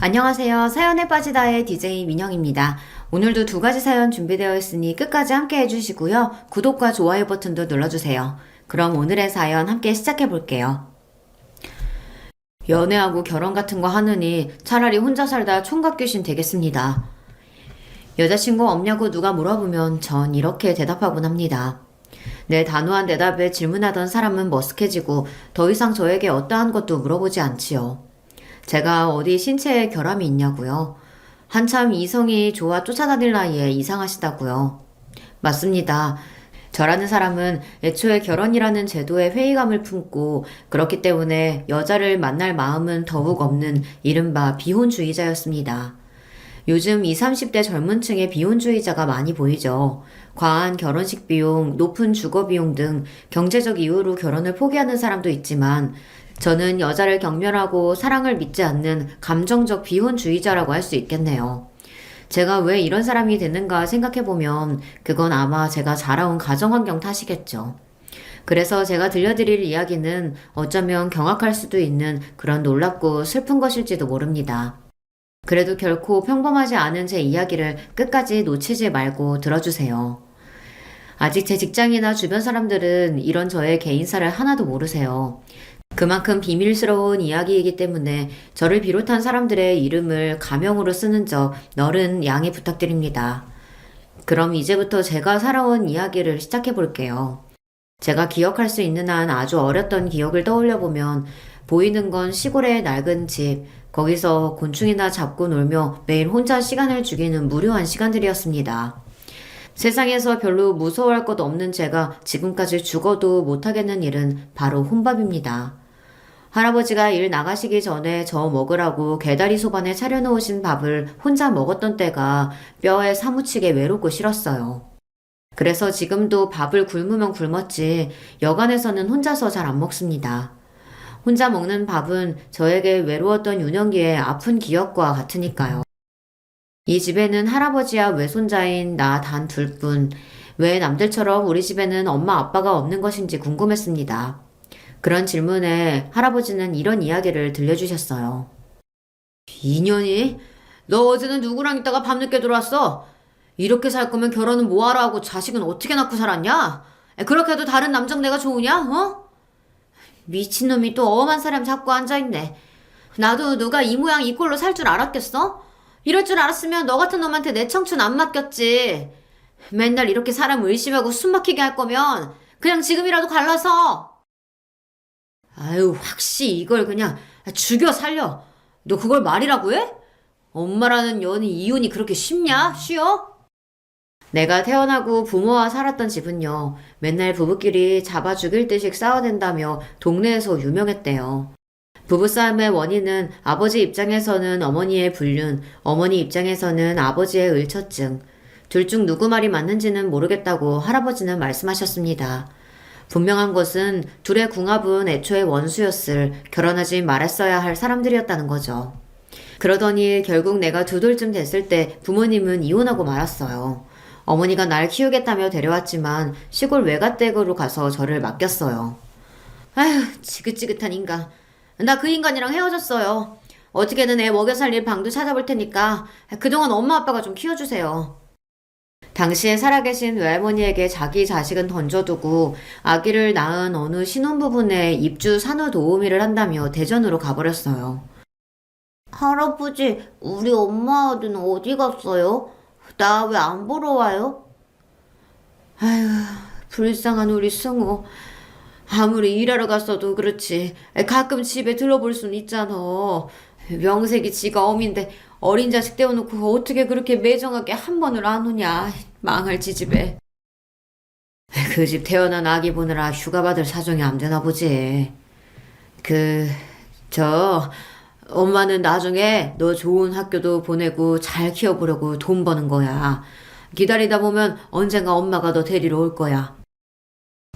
안녕하세요. 사연에 빠지다의 DJ 민영입니다. 오늘도 두 가지 사연 준비되어 있으니 끝까지 함께 해주시고요. 구독과 좋아요 버튼도 눌러주세요. 그럼 오늘의 사연 함께 시작해 볼게요. 연애하고 결혼 같은 거 하느니 차라리 혼자 살다 총각 귀신 되겠습니다. 여자친구 없냐고 누가 물어보면 전 이렇게 대답하곤 합니다. 내 단호한 대답에 질문하던 사람은 머쓱해지고 더 이상 저에게 어떠한 것도 물어보지 않지요. 제가 어디 신체에 결함이 있냐고요? 한참 이성이 좋아 쫓아다닐 나이에 이상하시다고요. 맞습니다. 저라는 사람은 애초에 결혼이라는 제도에 회의감을 품고 그렇기 때문에 여자를 만날 마음은 더욱 없는 이른바 비혼주의자였습니다. 요즘 20, 30대 젊은 층의 비혼주의자가 많이 보이죠. 과한 결혼식 비용, 높은 주거 비용 등 경제적 이유로 결혼을 포기하는 사람도 있지만 저는 여자를 경멸하고 사랑을 믿지 않는 감정적 비혼주의자라고 할 수 있겠네요. 제가 왜 이런 사람이 됐는가 생각해보면 그건 아마 제가 자라온 가정환경 탓이겠죠. 그래서 제가 들려드릴 이야기는 어쩌면 경악할 수도 있는 그런 놀랍고 슬픈 것일지도 모릅니다. 그래도 결코 평범하지 않은 제 이야기를 끝까지 놓치지 말고 들어주세요. 아직 제 직장이나 주변 사람들은 이런 저의 개인사를 하나도 모르세요. 그만큼 비밀스러운 이야기이기 때문에 저를 비롯한 사람들의 이름을 가명으로 쓰는 점 너른 양해 부탁드립니다. 그럼 이제부터 제가 살아온 이야기를 시작해 볼게요. 제가 기억할 수 있는 한 아주 어렸던 기억을 떠올려 보면 보이는 건 시골의 낡은 집, 거기서 곤충이나 잡고 놀며 매일 혼자 시간을 죽이는 무료한 시간들이었습니다. 세상에서 별로 무서워할 것 없는 제가 지금까지 죽어도 못하겠는 일은 바로 혼밥입니다. 할아버지가 일 나가시기 전에 저 먹으라고 개다리 소반에 차려놓으신 밥을 혼자 먹었던 때가 뼈에 사무치게 외롭고 싫었어요. 그래서 지금도 밥을 굶으면 굶었지 여간에서는 혼자서 잘 안 먹습니다. 혼자 먹는 밥은 저에게 외로웠던 유년기의 아픈 기억과 같으니까요. 이 집에는 할아버지와 외손자인 나 단 둘뿐. 왜 남들처럼 우리 집에는 엄마 아빠가 없는 것인지 궁금했습니다. 그런 질문에 할아버지는 이런 이야기를 들려주셨어요. 인연이? 너 어제는 누구랑 있다가 밤늦게 들어왔어? 이렇게 살 거면 결혼은 뭐하러 하고 자식은 어떻게 낳고 살았냐? 그렇게 해도 다른 남정 내가 좋으냐? 어? 미친놈이 또 엄한 사람 잡고 앉아있네. 나도 누가 이 모양 이 꼴로 살 줄 알았겠어? 이럴 줄 알았으면 너 같은 놈한테 내 청춘 안 맡겼지. 맨날 이렇게 사람 의심하고 숨 막히게 할 거면 그냥 지금이라도 갈라서. 아유, 확시 이걸 그냥 죽여 살려. 너 그걸 말이라고 해? 엄마라는 년이 이혼이 그렇게 쉽냐? 쉬워? 내가 태어나고 부모와 살았던 집은요, 맨날 부부끼리 잡아 죽일 듯이 싸워댄다며 동네에서 유명했대요. 부부싸움의 원인은 아버지 입장에서는 어머니의 불륜, 어머니 입장에서는 아버지의 을처증. 둘 중 누구 말이 맞는지는 모르겠다고 할아버지는 말씀하셨습니다. 분명한 것은 둘의 궁합은 애초에 원수였을, 결혼하지 말았어야 할 사람들이었다는 거죠. 그러더니 결국 내가 두 돌쯤 됐을 때 부모님은 이혼하고 말았어요. 어머니가 날 키우겠다며 데려왔지만 시골 외가댁으로 가서 저를 맡겼어요. 아휴, 지긋지긋한 인간. 나 그 인간이랑 헤어졌어요. 어떻게든 애 먹여 살릴 방도 찾아볼 테니까 그동안 엄마 아빠가 좀 키워주세요. 당시에 살아계신 외할머니에게 자기 자식은 던져두고 아기를 낳은 어느 신혼부부네 입주 산후도우미를 한다며 대전으로 가버렸어요. 할아버지, 우리 엄마는 어디 갔어요? 나 왜 안 보러 와요? 아휴, 불쌍한 우리 승우. 아무리 일하러 갔어도 그렇지 가끔 집에 들러볼 순 있잖아. 명색이 지가 어민데 어린 자식 떼어놓고 어떻게 그렇게 매정하게 한 번을 안 오냐. 망할 지집에. 그 집 태어난 아기 보느라 휴가 받을 사정이 안 되나 보지. 엄마는 나중에 너 좋은 학교도 보내고 잘 키워보려고 돈 버는 거야. 기다리다 보면 언젠가 엄마가 너 데리러 올 거야.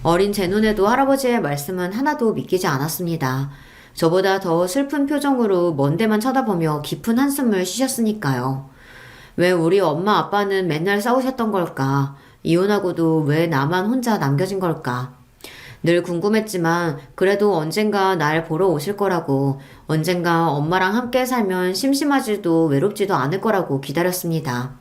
어린 제 눈에도 할아버지의 말씀은 하나도 믿기지 않았습니다. 저보다 더 슬픈 표정으로 먼 데만 쳐다보며 깊은 한숨을 쉬셨으니까요. 왜 우리 엄마 아빠는 맨날 싸우셨던 걸까? 이혼하고도 왜 나만 혼자 남겨진 걸까? 늘 궁금했지만 그래도 언젠가 날 보러 오실 거라고, 언젠가 엄마랑 함께 살면 심심하지도 외롭지도 않을 거라고 기다렸습니다.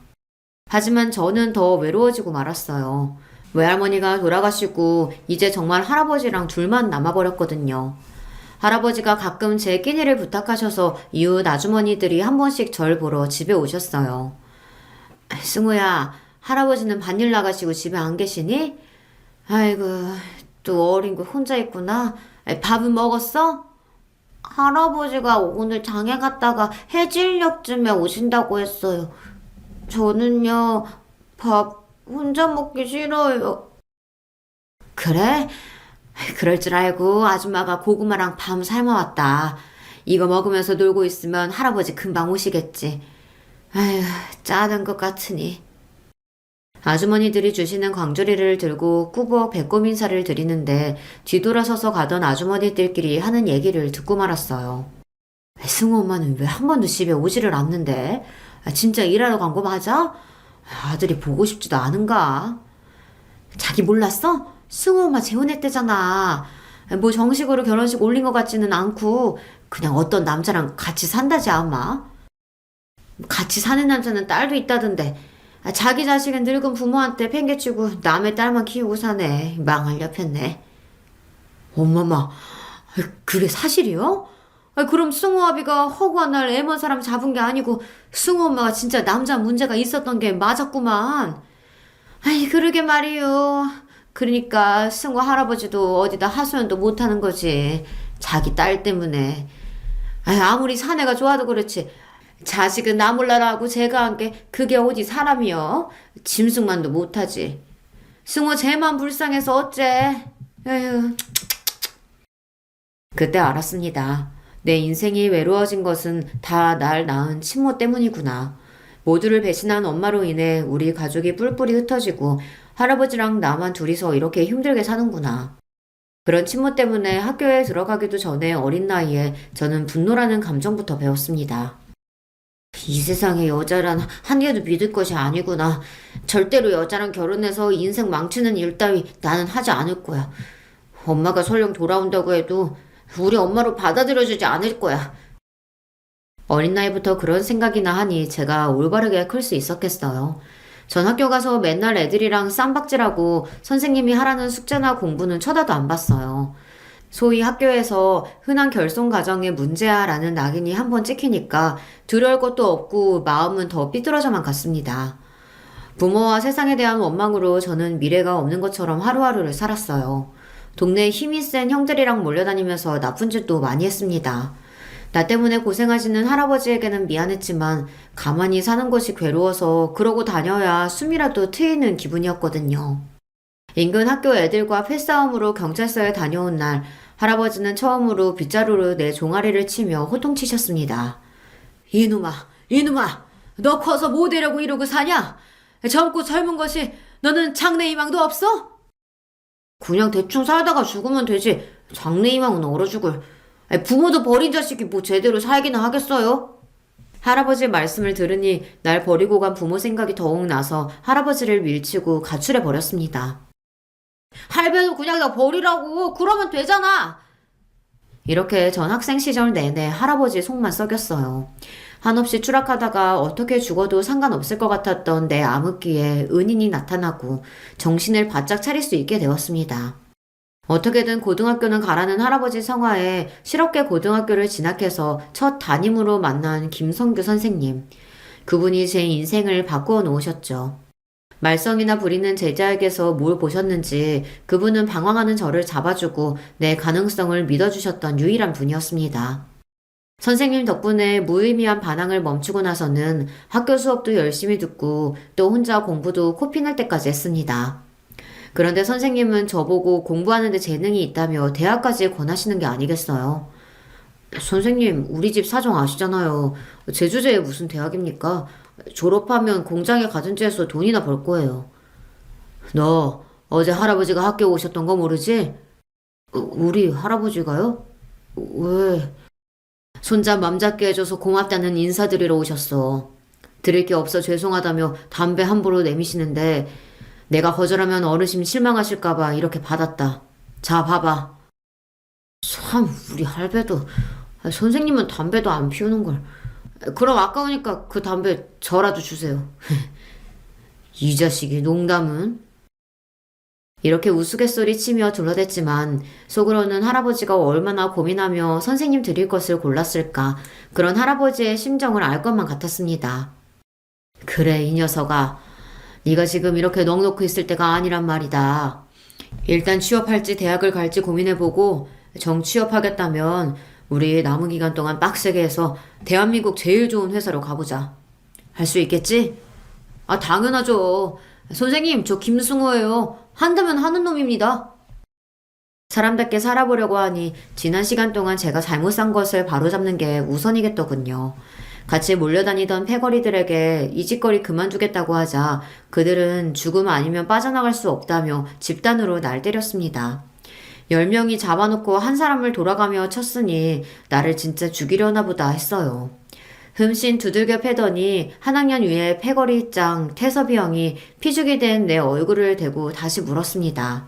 하지만 저는 더 외로워지고 말았어요. 외할머니가 돌아가시고 이제 정말 할아버지랑 둘만 남아버렸거든요. 할아버지가 가끔 제 끼니를 부탁하셔서 이웃 아주머니들이 한 번씩 절 보러 집에 오셨어요. 승우야, 할아버지는 반일 나가시고 집에 안 계시니? 아이고, 또 어린 거 혼자 있구나. 밥은 먹었어? 할아버지가 오늘 장에 갔다가 해질녘쯤에 오신다고 했어요. 저는요, 밥 혼자 먹기 싫어요. 그래? 그럴 줄 알고 아줌마가 고구마랑 밤 삶아왔다. 이거 먹으면서 놀고 있으면 할아버지 금방 오시겠지. 아휴, 짜는 것 같으니. 아주머니들이 주시는 광주리를 들고 꾸벅 배꼽 인사를 드리는데 뒤돌아서서 가던 아주머니들끼리 하는 얘기를 듣고 말았어요. 승우 엄마는 왜 한 번도 집에 오지를 않는데? 진짜 일하러 간 거 맞아? 아들이 보고 싶지도 않은가? 자기 몰랐어? 승우 엄마 재혼했대잖아. 뭐 정식으로 결혼식 올린 것 같지는 않고 그냥 어떤 남자랑 같이 산다지 아마. 같이 사는 남자는 딸도 있다던데 자기 자식은 늙은 부모한테 팽개치고 남의 딸만 키우고 사네. 망할 옆했네. 엄마마, 그게 사실이요? 그럼 승우 아비가 허구한 날 애먼 사람 잡은 게 아니고 승우 엄마가 진짜 남자 문제가 있었던 게 맞았구만. 아이, 그러게 말이요. 그러니까 승우 할아버지도 어디다 하소연도 못하는 거지. 자기 딸 때문에. 아무리 사내가 좋아도 그렇지. 자식은 나 몰라라 하고 제가 한 게 그게 어디 사람이여. 짐승만도 못하지. 승우 쟤만 불쌍해서 어째. 에휴. 그때 알았습니다. 내 인생이 외로워진 것은 다 날 낳은 친모 때문이구나. 모두를 배신한 엄마로 인해 우리 가족이 뿔뿔이 흩어지고 할아버지랑 나만 둘이서 이렇게 힘들게 사는구나. 그런 친모 때문에 학교에 들어가기도 전에 어린 나이에 저는 분노라는 감정부터 배웠습니다. 이 세상에 여자란 한 개도 믿을 것이 아니구나. 절대로 여자랑 결혼해서 인생 망치는 일 따위 나는 하지 않을 거야. 엄마가 설령 돌아온다고 해도 우리 엄마로 받아들여주지 않을 거야. 어린 나이부터 그런 생각이나 하니 제가 올바르게 클 수 있었겠어요. 전 학교 가서 맨날 애들이랑 쌈박질하고 선생님이 하라는 숙제나 공부는 쳐다도 안 봤어요. 소위 학교에서 흔한 결손 가정의 문제야라는 낙인이 한번 찍히니까 두려울 것도 없고 마음은 더 삐뚤어져만 갔습니다. 부모와 세상에 대한 원망으로 저는 미래가 없는 것처럼 하루하루를 살았어요. 동네에 힘이 센 형들이랑 몰려다니면서 나쁜 짓도 많이 했습니다. 나 때문에 고생하시는 할아버지에게는 미안했지만 가만히 사는 것이 괴로워서 그러고 다녀야 숨이라도 트이는 기분이었거든요. 인근 학교 애들과 패싸움으로 경찰서에 다녀온 날 할아버지는 처음으로 빗자루로 내 종아리를 치며 호통치셨습니다. 이놈아, 너 커서 뭐 되려고 이러고 사냐? 젊고 젊은 것이 너는 장래 희망도 없어? 그냥 대충 살다가 죽으면 되지. 장래 희망은 얼어 죽을. 부모도 버린 자식이 뭐 제대로 살기나 하겠어요? 할아버지의 말씀을 들으니 날 버리고 간 부모 생각이 더욱 나서 할아버지를 밀치고 가출해 버렸습니다. 할배도 그냥 나 버리라고. 그러면 되잖아. 이렇게 전 학생 시절 내내 할아버지의 속만 썩였어요. 한없이 추락하다가 어떻게 죽어도 상관없을 것 같았던 내 암흑기에 은인이 나타나고 정신을 바짝 차릴 수 있게 되었습니다. 어떻게든 고등학교는 가라는 할아버지 성화에 실업계 고등학교를 진학해서 첫 담임으로 만난 김성규 선생님. 그분이 제 인생을 바꾸어 놓으셨죠. 말썽이나 부리는 제자에게서 뭘 보셨는지 그분은 방황하는 저를 잡아주고 내 가능성을 믿어주셨던 유일한 분이었습니다. 선생님 덕분에 무의미한 반항을 멈추고 나서는 학교 수업도 열심히 듣고 또 혼자 공부도 코피날 때까지 했습니다. 그런데 선생님은 저보고 공부하는 데 재능이 있다며 대학까지 권하시는 게 아니겠어요? 선생님, 우리 집 사정 아시잖아요. 제주제에 무슨 대학입니까? 졸업하면 공장에 가든지 해서 돈이나 벌 거예요. 너 어제 할아버지가 학교 오셨던 거 모르지? 우리 할아버지가요? 왜? 손자 맘 잡게 해줘서 고맙다는 인사드리러 오셨어. 드릴 게 없어 죄송하다며 담배 함부로 내미시는데 내가 거절하면 어르신 실망하실까봐 이렇게 받았다. 자, 봐봐. 참, 우리 할배도, 선생님은 담배도 안 피우는 걸. 그럼 아까우니까 그 담배 저라도 주세요. 이 자식이 농담은? 이렇게 우스갯소리치며 둘러댔지만 속으로는 할아버지가 얼마나 고민하며 선생님 드릴 것을 골랐을까 그런 할아버지의 심정을 알 것만 같았습니다. 그래 이 녀석아 네가 지금 이렇게 넋놓고 있을 때가 아니란 말이다. 일단 취업할지 대학을 갈지 고민해보고 정 취업하겠다면 우리 남은 기간 동안 빡세게 해서 대한민국 제일 좋은 회사로 가보자. 할 수 있겠지? 아 당연하죠. 선생님 저 김승호예요. 한다면 하는 놈입니다. 사람답게 살아보려고 하니 지난 시간 동안 제가 잘못 산 것을 바로잡는 게 우선이겠더군요. 같이 몰려다니던 패거리들에게 이 짓거리 그만두겠다고 하자 그들은 죽음 아니면 빠져나갈 수 없다며 집단으로 날 때렸습니다. 10명이 잡아놓고 한 사람을 돌아가며 쳤으니 나를 진짜 죽이려나 보다 했어요. 흠씬 두들겨 패더니 한 학년 위에 패거리 짱 태섭이 형이 피죽이 된 내 얼굴을 대고 다시 물었습니다.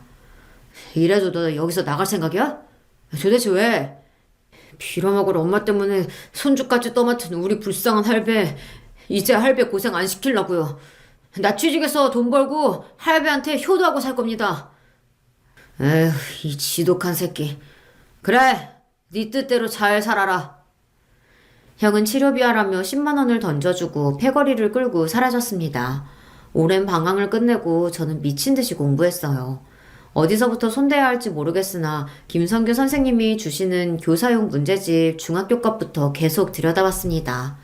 이래도 너 여기서 나갈 생각이야? 도대체 왜? 빌어먹을 엄마 때문에 손주까지 떠맡은 우리 불쌍한 할배. 이제 할배 고생 안 시키려고요. 나 취직해서 돈 벌고 할배한테 효도하고 살 겁니다. 에휴 이 지독한 새끼. 그래 네 뜻대로 잘 살아라. 형은 치료비하라며 10만 원을 던져주고 패거리를 끌고 사라졌습니다. 오랜 방황을 끝내고 저는 미친 듯이 공부했어요. 어디서부터 손대야 할지 모르겠으나 김성규 선생님이 주시는 교사용 문제집 중학교 것부터 계속 들여다봤습니다.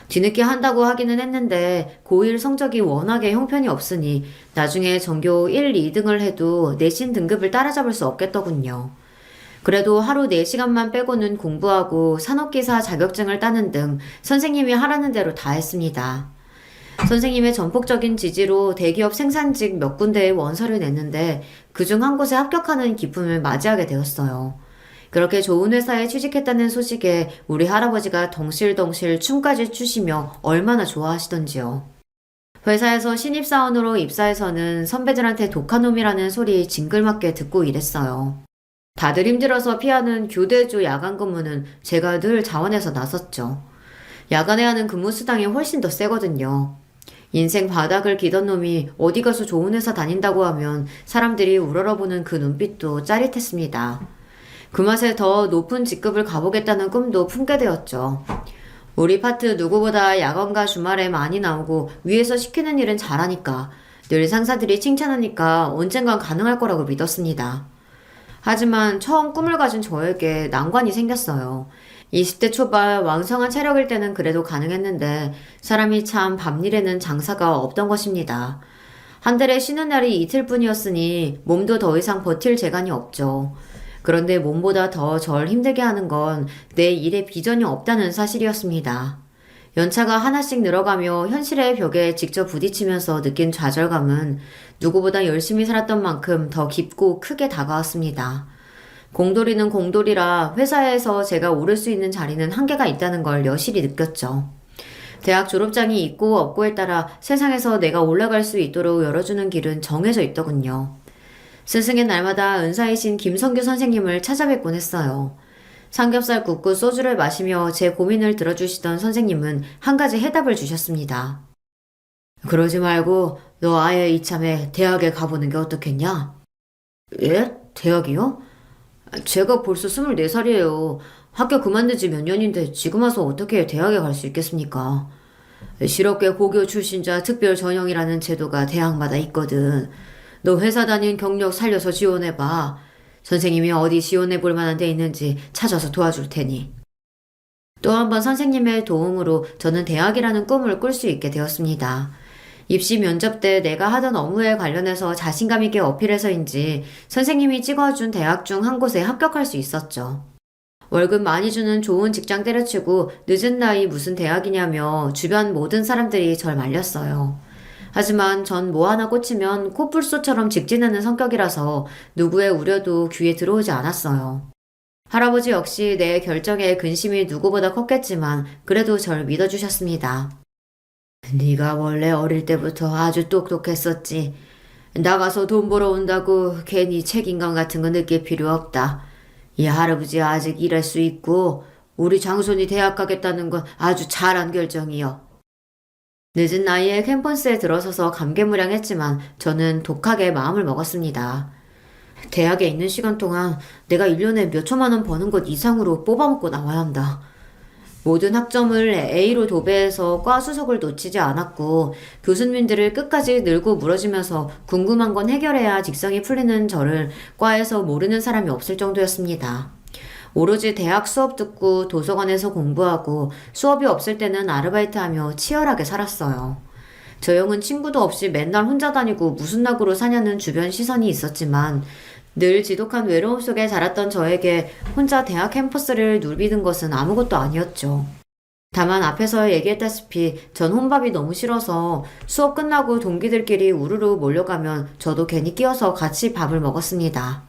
뒤늦게 한다고 하기는 했는데 고1 성적이 워낙에 형편이 없으니 나중에 전교 1, 2등을 해도 내신 등급을 따라잡을 수 없겠더군요. 그래도 하루 4시간만 빼고는 공부하고 산업기사 자격증을 따는 등 선생님이 하라는 대로 다 했습니다. 선생님의 전폭적인 지지로 대기업 생산직 몇 군데에 원서를 냈는데 그중 한 곳에 합격하는 기쁨을 맞이하게 되었어요. 그렇게 좋은 회사에 취직했다는 소식에 우리 할아버지가 덩실덩실 춤까지 추시며 얼마나 좋아하시던지요. 회사에서 신입사원으로 입사해서는 선배들한테 독한 놈이라는 소리 징글맞게 듣고 일했어요. 다들 힘들어서 피하는 교대조 야간 근무는 제가 늘 자원해서 나섰죠. 야간에 하는 근무 수당이 훨씬 더 세거든요. 인생 바닥을 기던 놈이 어디 가서 좋은 회사 다닌다고 하면 사람들이 우러러보는 그 눈빛도 짜릿했습니다. 그 맛에 더 높은 직급을 가보겠다는 꿈도 품게 되었죠. 우리 파트 누구보다 야간과 주말에 많이 나오고 위에서 시키는 일은 잘하니까 늘 상사들이 칭찬하니까 언젠간 가능할 거라고 믿었습니다. 하지만 처음 꿈을 가진 저에게 난관이 생겼어요. 20대 초반 왕성한 체력일 때는 그래도 가능했는데 사람이 참 밤일에는 장사가 없던 것입니다. 한 달에 쉬는 날이 이틀뿐이었으니 몸도 더 이상 버틸 재간이 없죠. 그런데 몸보다 더 절 힘들게 하는 건 내 일에 비전이 없다는 사실이었습니다. 연차가 하나씩 늘어가며 현실의 벽에 직접 부딪히면서 느낀 좌절감은 누구보다 열심히 살았던 만큼 더 깊고 크게 다가왔습니다. 공돌이는 공돌이라 회사에서 제가 오를 수 있는 자리는 한계가 있다는 걸 여실히 느꼈죠. 대학 졸업장이 있고 없고에 따라 세상에서 내가 올라갈 수 있도록 열어주는 길은 정해져 있더군요. 스승의 날마다 은사이신 김성규 선생님을 찾아뵙곤 했어요. 삼겹살 굽고 소주를 마시며 제 고민을 들어주시던 선생님은 한 가지 해답을 주셨습니다. 그러지 말고 너 아예 이참에 대학에 가보는 게 어떻겠냐? 예? 대학이요? 제가 벌써 24살이에요. 학교 그만둔 지 몇 년인데 지금 와서 어떻게 대학에 갈 수 있겠습니까? 실업계 고교 출신자 특별 전형이라는 제도가 대학마다 있거든. 너 회사 다닌 경력 살려서 지원해봐. 선생님이 어디 지원해볼 만한 데 있는지 찾아서 도와줄 테니. 또 한 번 선생님의 도움으로 저는 대학이라는 꿈을 꿀 수 있게 되었습니다. 입시 면접 때 내가 하던 업무에 관련해서 자신감 있게 어필해서인지 선생님이 찍어준 대학 중 한 곳에 합격할 수 있었죠. 월급 많이 주는 좋은 직장 때려치고 늦은 나이 무슨 대학이냐며 주변 모든 사람들이 절 말렸어요. 하지만 전 뭐 하나 꽂히면 코뿔소처럼 직진하는 성격이라서 누구의 우려도 귀에 들어오지 않았어요. 할아버지 역시 내 결정에 근심이 누구보다 컸겠지만 그래도 절 믿어주셨습니다. 네가 원래 어릴 때부터 아주 똑똑했었지. 나가서 돈 벌어온다고 괜히 책임감 같은 거 느낄 필요 없다. 이 할아버지 아직 일할 수 있고 우리 장손이 대학 가겠다는 건 아주 잘한 결정이요. 늦은 나이에 캠퍼스에 들어서서 감개무량했지만 저는 독하게 마음을 먹었습니다. 대학에 있는 시간 동안 내가 1년에 몇 천만 원 버는 것 이상으로 뽑아먹고 나와야 한다. 모든 학점을 A로 도배해서 과 수석을 놓치지 않았고 교수님들을 끝까지 늘고 물어주면서 궁금한 건 해결해야 직성이 풀리는 저를 과에서 모르는 사람이 없을 정도였습니다. 오로지 대학 수업 듣고 도서관에서 공부하고 수업이 없을 때는 아르바이트하며 치열하게 살았어요. 저 형은 친구도 없이 맨날 혼자 다니고 무슨 낙으로 사냐는 주변 시선이 있었지만 늘 지독한 외로움 속에 자랐던 저에게 혼자 대학 캠퍼스를 누비는 것은 아무것도 아니었죠. 다만 앞에서 얘기했다시피 전 혼밥이 너무 싫어서 수업 끝나고 동기들끼리 우르르 몰려가면 저도 괜히 끼어서 같이 밥을 먹었습니다.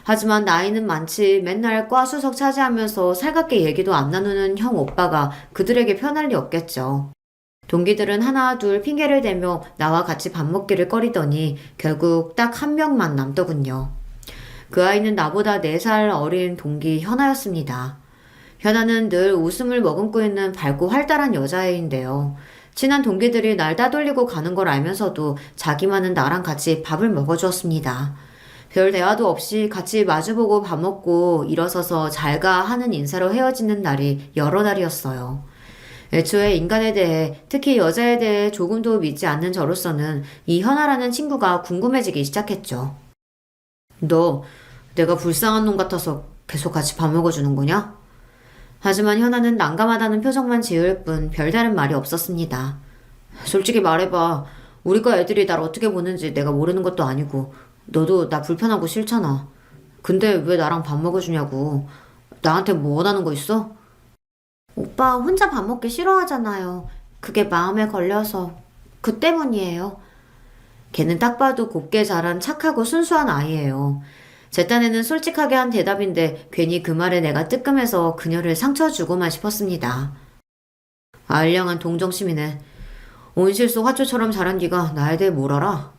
하지만 나이는 많지 맨날 과 수석 차지하면서 살갑게 얘기도 안 나누는 형 오빠가 그들에게 편할 리 없겠죠. 동기들은 하나 둘 핑계를 대며 나와 같이 밥 먹기를 꺼리더니 결국 딱 한 명만 남더군요. 그 아이는 나보다 4살 어린 동기 현아였습니다. 현아는 늘 웃음을 머금고 있는 밝고 활달한 여자애인데요. 친한 동기들이 날 따돌리고 가는 걸 알면서도 자기만은 나랑 같이 밥을 먹어주었습니다. 별 대화도 없이 같이 마주보고 밥 먹고 일어서서 잘가 하는 인사로 헤어지는 날이 여러 날이었어요. 애초에 인간에 대해, 특히 여자에 대해 조금도 믿지 않는 저로서는 이 현아라는 친구가 궁금해지기 시작했죠. 너 내가 불쌍한 놈 같아서 계속 같이 밥 먹어주는 거냐? 하지만 현아는 난감하다는 표정만 지을 뿐 별다른 말이 없었습니다. 솔직히 말해봐. 우리과 애들이 날 어떻게 보는지 내가 모르는 것도 아니고 너도 나 불편하고 싫잖아. 근데 왜 나랑 밥 먹어주냐고. 나한테 뭐 원하는 거 있어? 오빠 혼자 밥 먹기 싫어하잖아요. 그게 마음에 걸려서. 그 때문이에요. 걔는 딱 봐도 곱게 자란 착하고 순수한 아이예요. 제 딴에는 솔직하게 한 대답인데 괜히 그 말에 내가 뜨끔해서 그녀를 상처 주고만 싶었습니다. 알량한 동정심이네. 온실속 화초처럼 자란 네가 나에 대해 뭘 알아?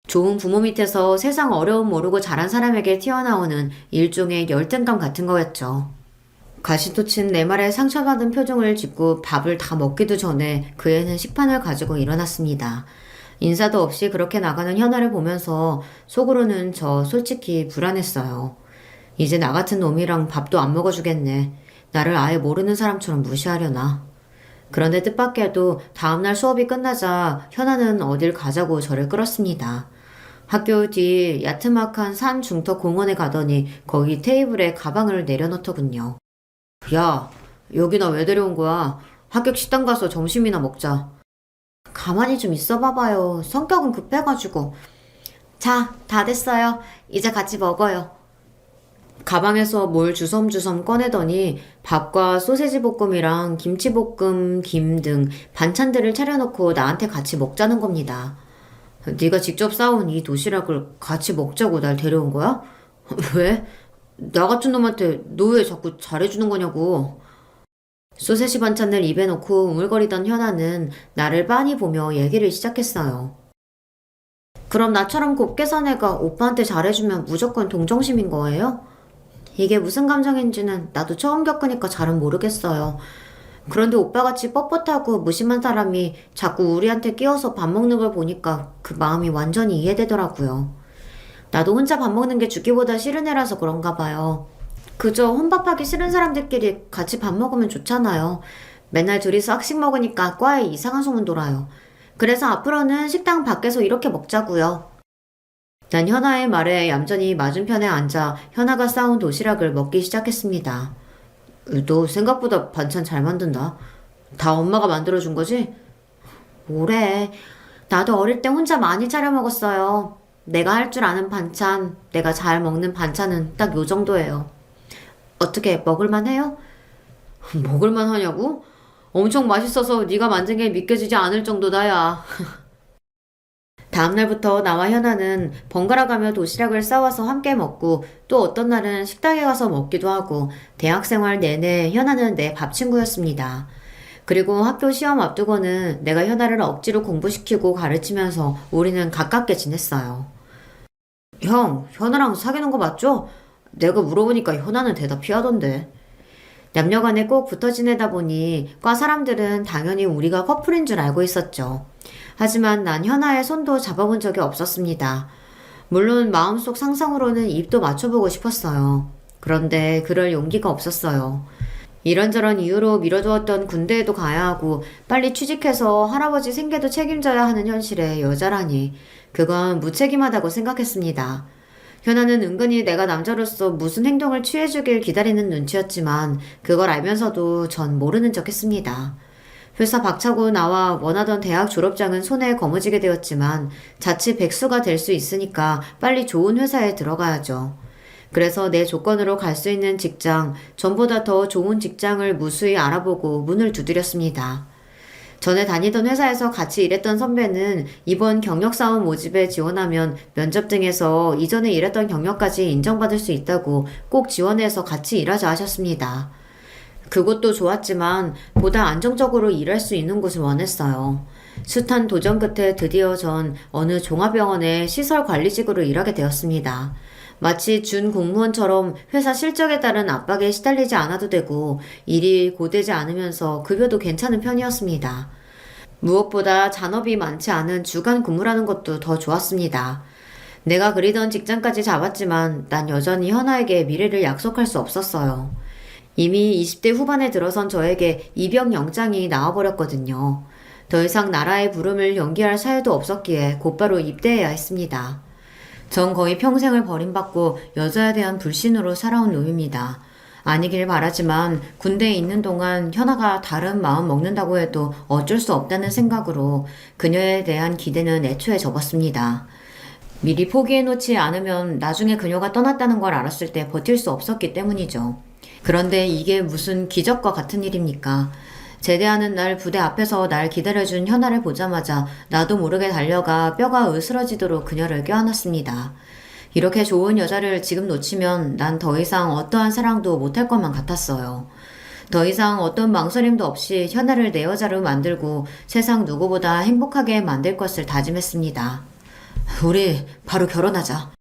좋은 부모 밑에서 세상 어려움 모르고 자란 사람에게 튀어나오는 일종의 열등감 같은 거였죠. 가시돋친 내 말에 상처받은 표정을 짓고 밥을 다 먹기도 전에 그 애는 식판을 가지고 일어났습니다. 인사도 없이 그렇게 나가는 현아를 보면서 속으로는 저 솔직히 불안했어요. 이제 나 같은 놈이랑 밥도 안 먹어주겠네. 나를 아예 모르는 사람처럼 무시하려나. 그런데 뜻밖에도 다음날 수업이 끝나자 현아는 어딜 가자고 저를 끌었습니다. 학교 뒤 야트막한 산 중턱 공원에 가더니 거기 테이블에 가방을 내려놓더군요. 야, 여기나 왜 데려온 거야? 합격 식당 가서 점심이나 먹자. 가만히 좀 있어 봐봐요. 성격은 급해가지고. 자, 다 됐어요. 이제 같이 먹어요. 가방에서 뭘 주섬주섬 꺼내더니 밥과 소세지 볶음이랑 김치볶음, 김 등 반찬들을 차려놓고 나한테 같이 먹자는 겁니다. 네가 직접 싸온 이 도시락을 같이 먹자고 날 데려온 거야? 왜? 나 같은 놈한테 너 왜 자꾸 잘해주는 거냐고. 소세지 반찬을 입에 넣고 우물거리던 현아는 나를 빤히 보며 얘기를 시작했어요. 그럼 나처럼 곱게 산 애가 오빠한테 잘해주면 무조건 동정심인 거예요? 이게 무슨 감정인지는 나도 처음 겪으니까 잘은 모르겠어요. 그런데 오빠같이 뻣뻣하고 무심한 사람이 자꾸 우리한테 끼어서 밥 먹는 걸 보니까 그 마음이 완전히 이해되더라고요. 나도 혼자 밥 먹는 게 죽기보다 싫은 애라서 그런가 봐요. 그저 혼밥하기 싫은 사람들끼리 같이 밥 먹으면 좋잖아요. 맨날 둘이서 학식 먹으니까 과에 이상한 소문 돌아요. 그래서 앞으로는 식당 밖에서 이렇게 먹자고요. 난 현아의 말에 얌전히 맞은편에 앉아 현아가 싸온 도시락을 먹기 시작했습니다. 너 생각보다 반찬 잘 만든다. 다 엄마가 만들어준 거지? 뭐래. 나도 어릴 때 혼자 많이 차려 먹었어요. 내가 할 줄 아는 반찬, 내가 잘 먹는 반찬은 딱 요 정도예요. 어떻게 먹을만 해요? 먹을만 하냐고? 엄청 맛있어서 네가 만든 게 믿겨지지 않을 정도다야. 다음날부터 나와 현아는 번갈아 가며 도시락을 싸와서 함께 먹고 또 어떤 날은 식당에 가서 먹기도 하고 대학생활 내내 현아는 내 밥 친구였습니다. 그리고 학교 시험 앞두고는 내가 현아를 억지로 공부시키고 가르치면서 우리는 가깝게 지냈어요. 형, 현아랑 사귀는 거 맞죠? 내가 물어보니까 현아는 대답 피하던데. 남녀간에 꼭 붙어 지내다 보니 과 사람들은 당연히 우리가 커플인 줄 알고 있었죠. 하지만 난 현아의 손도 잡아본 적이 없었습니다. 물론 마음속 상상으로는 입도 맞춰보고 싶었어요. 그런데 그럴 용기가 없었어요. 이런저런 이유로 미뤄두었던 군대에도 가야 하고 빨리 취직해서 할아버지 생계도 책임져야 하는 현실에 여자라니 그건 무책임하다고 생각했습니다. 현아는 은근히 내가 남자로서 무슨 행동을 취해주길 기다리는 눈치였지만 그걸 알면서도 전 모르는 척 했습니다. 회사 박차고 나와 원하던 대학 졸업장은 손에 거머쥐게 되었지만 자칫 백수가 될 수 있으니까 빨리 좋은 회사에 들어가야죠. 그래서 내 조건으로 갈 수 있는 직장, 전보다 더 좋은 직장을 무수히 알아보고 문을 두드렸습니다. 전에 다니던 회사에서 같이 일했던 선배는 이번 경력사원 모집에 지원하면 면접 등에서 이전에 일했던 경력까지 인정받을 수 있다고 꼭 지원해서 같이 일하자 하셨습니다. 그곳도 좋았지만 보다 안정적으로 일할 수 있는 곳을 원했어요. 숱한 도전 끝에 드디어 전 어느 종합병원의 시설관리직으로 일하게 되었습니다. 마치 준 공무원처럼 회사 실적에 따른 압박에 시달리지 않아도 되고 일이 고되지 않으면서 급여도 괜찮은 편이었습니다. 무엇보다 잔업이 많지 않은 주간 근무라는 것도 더 좋았습니다. 내가 그리던 직장까지 잡았지만 난 여전히 현아에게 미래를 약속할 수 없었어요. 이미 20대 후반에 들어선 저에게 입영 영장이 나와버렸거든요. 더 이상 나라의 부름을 연기할 사유도 없었기에 곧바로 입대해야 했습니다. 전 거의 평생을 버림받고 여자에 대한 불신으로 살아온 놈입니다. 아니길 바라지만 군대에 있는 동안 현아가 다른 마음 먹는다고 해도 어쩔 수 없다는 생각으로 그녀에 대한 기대는 애초에 접었습니다. 미리 포기해놓지 않으면 나중에 그녀가 떠났다는 걸 알았을 때 버틸 수 없었기 때문이죠. 그런데 이게 무슨 기적과 같은 일입니까? 제대하는 날 부대 앞에서 날 기다려준 현아를 보자마자 나도 모르게 달려가 뼈가 으스러지도록 그녀를 껴안았습니다. 이렇게 좋은 여자를 지금 놓치면 난 더 이상 어떠한 사랑도 못할 것만 같았어요. 더 이상 어떤 망설임도 없이 현아를 내 여자로 만들고 세상 누구보다 행복하게 만들 것을 다짐했습니다. 우리 바로 결혼하자.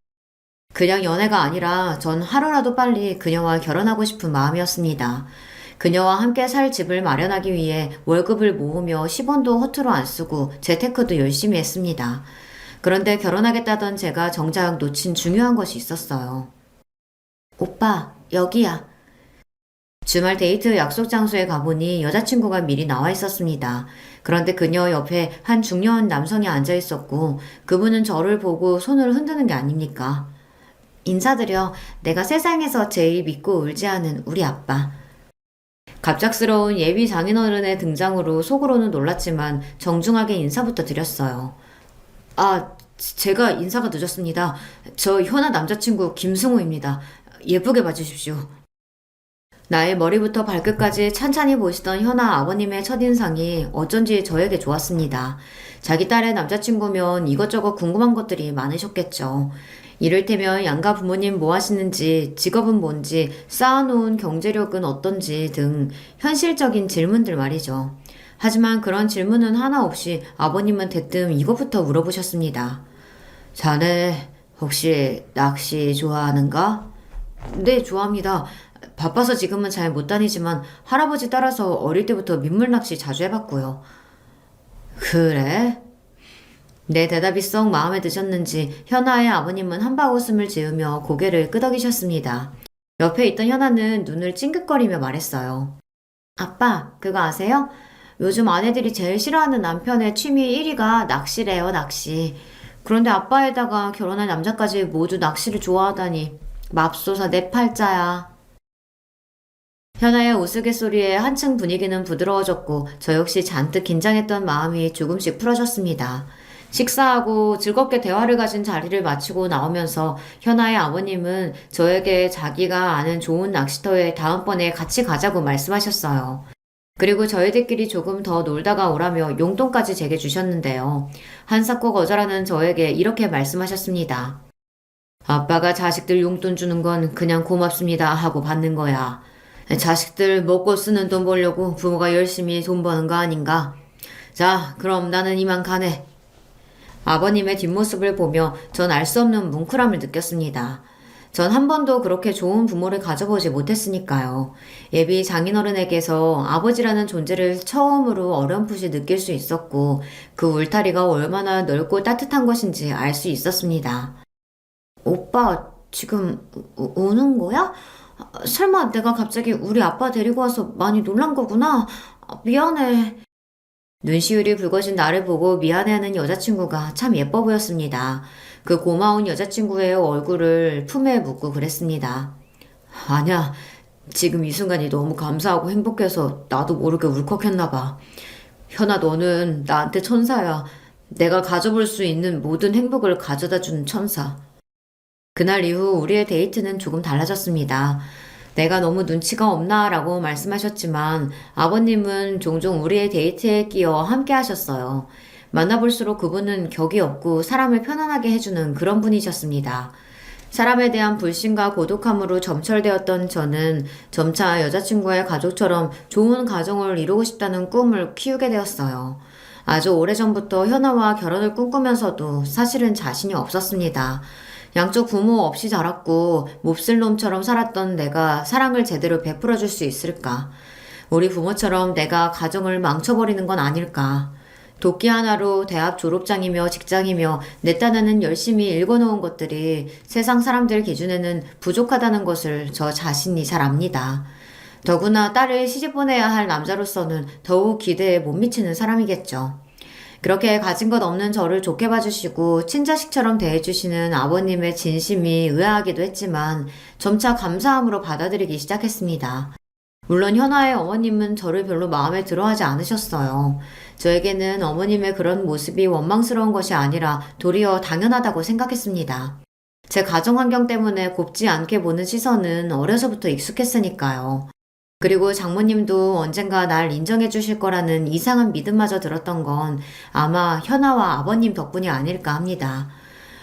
그냥 연애가 아니라 전 하루라도 빨리 그녀와 결혼하고 싶은 마음이었습니다. 그녀와 함께 살 집을 마련하기 위해 월급을 모으며 10원도 허투루 안 쓰고 재테크도 열심히 했습니다. 그런데 결혼하겠다던 제가 정작 놓친 중요한 것이 있었어요. 오빠, 여기야. 주말 데이트 약속 장소에 가보니 여자친구가 미리 나와 있었습니다. 그런데 그녀 옆에 한 중년 남성이 앉아 있었고 그분은 저를 보고 손을 흔드는 게 아닙니까? 인사드려. 내가 세상에서 제일 믿고 의지하는 우리 아빠. 갑작스러운 예비 장인어른의 등장으로 속으로는 놀랐지만 정중하게 인사부터 드렸어요. 제가 인사가 늦었습니다. 저 현아 남자친구 김승우입니다. 예쁘게 봐주십시오. 나의 머리부터 발끝까지 찬찬히 보시던 현아 아버님의 첫인상이 어쩐지 저에게 좋았습니다. 자기 딸의 남자친구면 이것저것 궁금한 것들이 많으셨겠죠. 이를테면 양가 부모님 뭐 하시는지, 직업은 뭔지, 쌓아놓은 경제력은 어떤지 등 현실적인 질문들 말이죠. 하지만 그런 질문은 하나 없이 아버님은 대뜸 이것부터 물어보셨습니다. 자네 혹시 낚시 좋아하는가? 네, 좋아합니다. 바빠서 지금은 잘 못 다니지만 할아버지 따라서 어릴 때부터 민물 낚시 자주 해봤고요. 그래? 내 대답이 썩 마음에 드셨는지 현아의 아버님은 한바웃음을 지으며 고개를 끄덕이셨습니다. 옆에 있던 현아는 눈을 찡긋거리며 말했어요. 아빠, 그거 아세요? 요즘 아내들이 제일 싫어하는 남편의 취미 1위가 낚시래요, 낚시. 그런데 아빠에다가 결혼할 남자까지 모두 낚시를 좋아하다니 맙소사 내 팔자야. 현아의 우스갯소리에 한층 분위기는 부드러워졌고 저 역시 잔뜩 긴장했던 마음이 조금씩 풀어졌습니다. 식사하고 즐겁게 대화를 가진 자리를 마치고 나오면서 현아의 아버님은 저에게 자기가 아는 좋은 낚시터에 다음번에 같이 가자고 말씀하셨어요. 그리고 저희들끼리 조금 더 놀다가 오라며 용돈까지 제게 주셨는데요. 한사코 거절하는 저에게 이렇게 말씀하셨습니다. 아빠가 자식들 용돈 주는 건 그냥 고맙습니다 하고 받는 거야. 자식들 먹고 쓰는 돈 벌려고 부모가 열심히 돈 버는 거 아닌가? 자, 그럼 나는 이만 가네. 아버님의 뒷모습을 보며 전 알 수 없는 뭉클함을 느꼈습니다. 전 한 번도 그렇게 좋은 부모를 가져보지 못했으니까요. 예비 장인어른에게서 아버지라는 존재를 처음으로 어렴풋이 느낄 수 있었고, 그 울타리가 얼마나 넓고 따뜻한 것인지 알 수 있었습니다. 오빠, 지금 우는 거야? 설마 내가 갑자기 우리 아빠 데리고 와서 많이 놀란 거구나? 미안해. 눈시울이 붉어진 나를 보고 미안해하는 여자친구가 참 예뻐 보였습니다. 그 고마운 여자친구의 얼굴을 품에 묻고 그랬습니다. 아니야, 지금 이 순간이 너무 감사하고 행복해서 나도 모르게 울컥했나 봐. 현아, 너는 나한테 천사야. 내가 가져볼 수 있는 모든 행복을 가져다 주는 천사. 그날 이후 우리의 데이트는 조금 달라졌습니다. 내가 너무 눈치가 없나 라고 말씀하셨지만 아버님은 종종 우리의 데이트에 끼어 함께 하셨어요. 만나볼수록 그분은 격이 없고 사람을 편안하게 해주는 그런 분이셨습니다. 사람에 대한 불신과 고독함으로 점철되었던 저는 점차 여자친구의 가족처럼 좋은 가정을 이루고 싶다는 꿈을 키우게 되었어요. 아주 오래전부터 현아와 결혼을 꿈꾸면서도 사실은 자신이 없었습니다. 양쪽 부모 없이 자랐고 몹쓸 놈처럼 살았던 내가 사랑을 제대로 베풀어 줄 수 있을까? 우리 부모처럼 내가 가정을 망쳐버리는 건 아닐까? 도끼 하나로 대학 졸업장이며 직장이며 내 딴에는 열심히 읽어놓은 것들이 세상 사람들 기준에는 부족하다는 것을 저 자신이 잘 압니다. 더구나 딸을 시집 보내야 할 남자로서는 더욱 기대에 못 미치는 사람이겠죠. 그렇게 가진 것 없는 저를 좋게 봐주시고 친자식처럼 대해주시는 아버님의 진심이 의아하기도 했지만 점차 감사함으로 받아들이기 시작했습니다. 물론 현아의 어머님은 저를 별로 마음에 들어하지 않으셨어요. 저에게는 어머님의 그런 모습이 원망스러운 것이 아니라 도리어 당연하다고 생각했습니다. 제 가정 환경 때문에 곱지 않게 보는 시선은 어려서부터 익숙했으니까요. 그리고 장모님도 언젠가 날 인정해 주실 거라는 이상한 믿음마저 들었던 건 아마 현아와 아버님 덕분이 아닐까 합니다.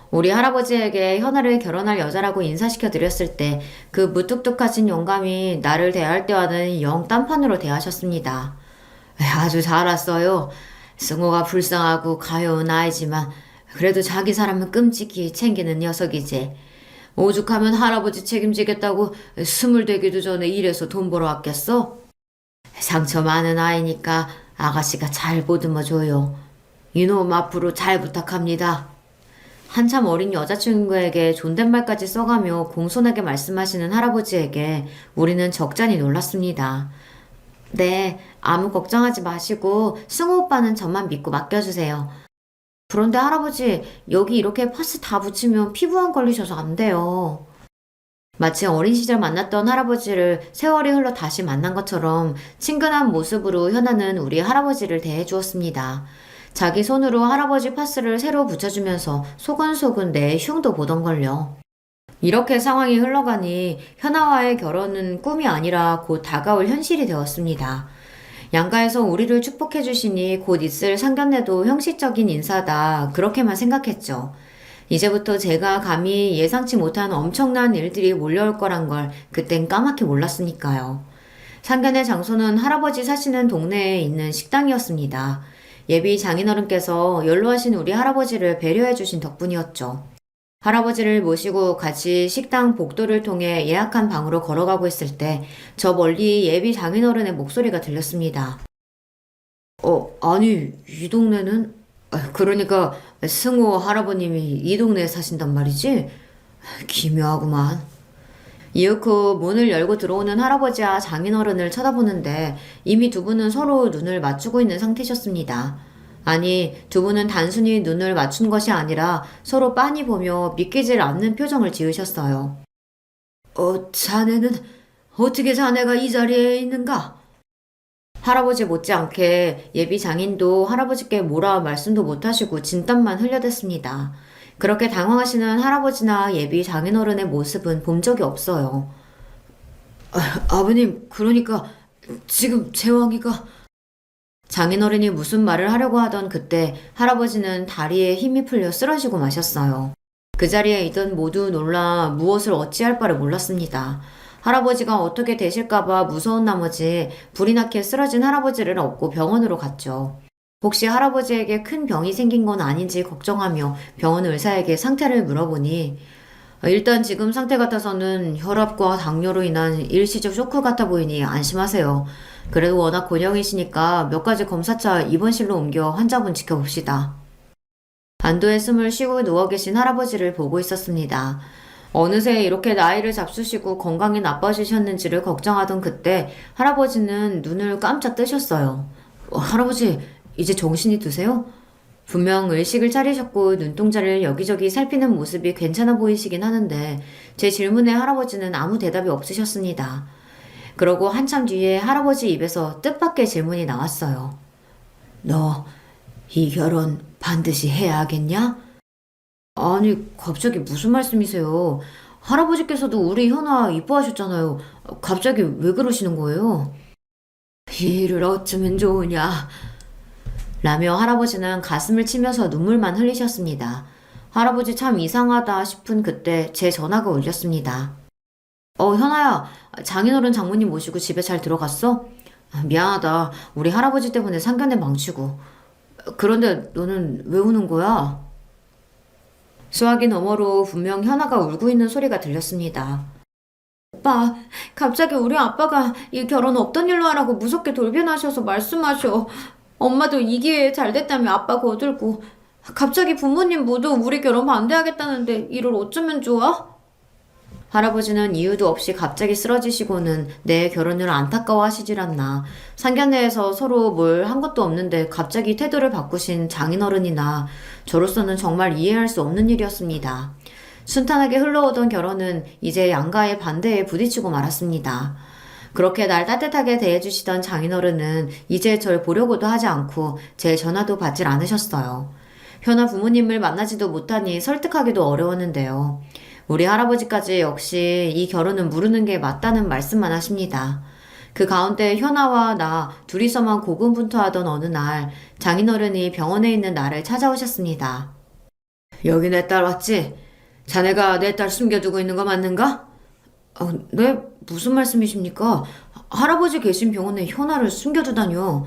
우리 할아버지에게 현아를 결혼할 여자라고 인사시켜 드렸을 때 그 무뚝뚝하신 영감이 나를 대할 때와는 영 딴판으로 대하셨습니다. 아주 잘 왔어요. 승호가 불쌍하고 가여운 아이지만 그래도 자기 사람은 끔찍히 챙기는 녀석이지. 오죽하면 할아버지 책임지겠다고 20 되기도 전에 일해서 돈 벌어 왔겠어? 상처 많은 아이니까 아가씨가 잘 보듬어 줘요. 이놈 앞으로 잘 부탁합니다. 한참 어린 여자친구에게 존댓말까지 써가며 공손하게 말씀하시는 할아버지에게 우리는 적잖이 놀랐습니다. 네, 아무 걱정하지 마시고 승우 오빠는 저만 믿고 맡겨주세요. 그런데 할아버지, 여기 이렇게 파스 다 붙이면 피부암 걸리셔서 안 돼요. 마치 어린 시절 만났던 할아버지를 세월이 흘러 다시 만난 것처럼 친근한 모습으로 현아는 우리 할아버지를 대해주었습니다. 자기 손으로 할아버지 파스를 새로 붙여주면서 소근소근 내 흉도 보던걸요. 이렇게 상황이 흘러가니 현아와의 결혼은 꿈이 아니라 곧 다가올 현실이 되었습니다. 양가에서 우리를 축복해 주시니 곧 있을 상견례도 형식적인 인사다 그렇게만 생각했죠. 이제부터 제가 감히 예상치 못한 엄청난 일들이 몰려올 거란 걸 그땐 까맣게 몰랐으니까요. 상견례 장소는 할아버지 사시는 동네에 있는 식당이었습니다. 예비 장인어른께서 연로하신 우리 할아버지를 배려해 주신 덕분이었죠. 할아버지를 모시고 같이 식당 복도를 통해 예약한 방으로 걸어가고 있을 때 저 멀리 예비 장인어른의 목소리가 들렸습니다. 아니, 이 동네는? 그러니까 승호 할아버님이 이 동네에 사신단 말이지? 기묘하구만. 이윽고 문을 열고 들어오는 할아버지와 장인어른을 쳐다보는데 이미 두 분은 서로 눈을 맞추고 있는 상태셨습니다. 아니, 두 분은 단순히 눈을 맞춘 것이 아니라 서로 빤히 보며 믿기질 않는 표정을 지으셨어요. 자네는 어떻게 자네가 이 자리에 있는가? 할아버지 못지않게 예비 장인도 할아버지께 뭐라 말씀도 못하시고 진땀만 흘려댔습니다. 그렇게 당황하시는 할아버지나 예비 장인어른의 모습은 본 적이 없어요. 아버님, 그러니까 지금 제왕이가... 장인어른이 무슨 말을 하려고 하던 그때 할아버지는 다리에 힘이 풀려 쓰러지고 마셨어요. 그 자리에 있던 모두 놀라 무엇을 어찌할 바를 몰랐습니다. 할아버지가 어떻게 되실까봐 무서운 나머지 불이 나게 쓰러진 할아버지를 업고 병원으로 갔죠. 혹시 할아버지에게 큰 병이 생긴 건 아닌지 걱정하며 병원 의사에게 상태를 물어보니 일단 지금 상태 같아서는 혈압과 당뇨로 인한 일시적 쇼크 같아 보이니 안심하세요. 그래도 워낙 곤형이시니까 몇 가지 검사차 입원실로 옮겨 환자분 지켜봅시다. 안도의 숨을 쉬고 누워 계신 할아버지를 보고 있었습니다. 어느새 이렇게 나이를 잡수시고 건강이 나빠지셨는지를 걱정하던 그때 할아버지는 눈을 깜짝 뜨셨어요. 할아버지, 이제 정신이 드세요? 분명 의식을 차리셨고 눈동자를 여기저기 살피는 모습이 괜찮아 보이시긴 하는데 제 질문에 할아버지는 아무 대답이 없으셨습니다. 그러고 한참 뒤에 할아버지 입에서 뜻밖의 질문이 나왔어요. 너 이 결혼 반드시 해야 하겠냐? 아니, 갑자기 무슨 말씀이세요? 할아버지께서도 우리 현아 이뻐하셨잖아요. 갑자기 왜 그러시는 거예요? 이 일을 어쩌면 좋으냐? 라며 할아버지는 가슴을 치면서 눈물만 흘리셨습니다. 할아버지 참 이상하다 싶은 그때 제 전화가 울렸습니다. 현아야, 장인어른 장모님 모시고 집에 잘 들어갔어? 미안하다. 우리 할아버지 때문에 상견례 망치고. 그런데 너는 왜 우는 거야? 수화기 너머로 분명 현아가 울고 있는 소리가 들렸습니다. 오빠, 갑자기 우리 아빠가 이 결혼 없던 일로 하라고 무섭게 돌변하셔서 말씀하셔. 엄마도 이 기회에 잘 됐다며 아빠 거들고 갑자기 부모님 모두 우리 결혼 반대하겠다는데 이를 어쩌면 좋아? 할아버지는 이유도 없이 갑자기 쓰러지시고는 내 결혼을 안타까워하시질 않나. 상견례에서 서로 뭘 한 것도 없는데 갑자기 태도를 바꾸신 장인어른이나 저로서는 정말 이해할 수 없는 일이었습니다. 순탄하게 흘러오던 결혼은 이제 양가의 반대에 부딪히고 말았습니다. 그렇게 날 따뜻하게 대해주시던 장인어른은 이제 절 보려고도 하지 않고 제 전화도 받질 않으셨어요. 현아 부모님을 만나지도 못하니 설득하기도 어려웠는데요. 우리 할아버지까지 역시 이 결혼은 무르는 게 맞다는 말씀만 하십니다. 그 가운데 현아와 나 둘이서만 고군분투하던 어느 날 장인어른이 병원에 있는 나를 찾아오셨습니다. 여기 내 딸 왔지? 자네가 내 딸 숨겨두고 있는 거 맞는가? 네? 무슨 말씀이십니까? 할아버지 계신 병원에 현아를 숨겨두다뇨.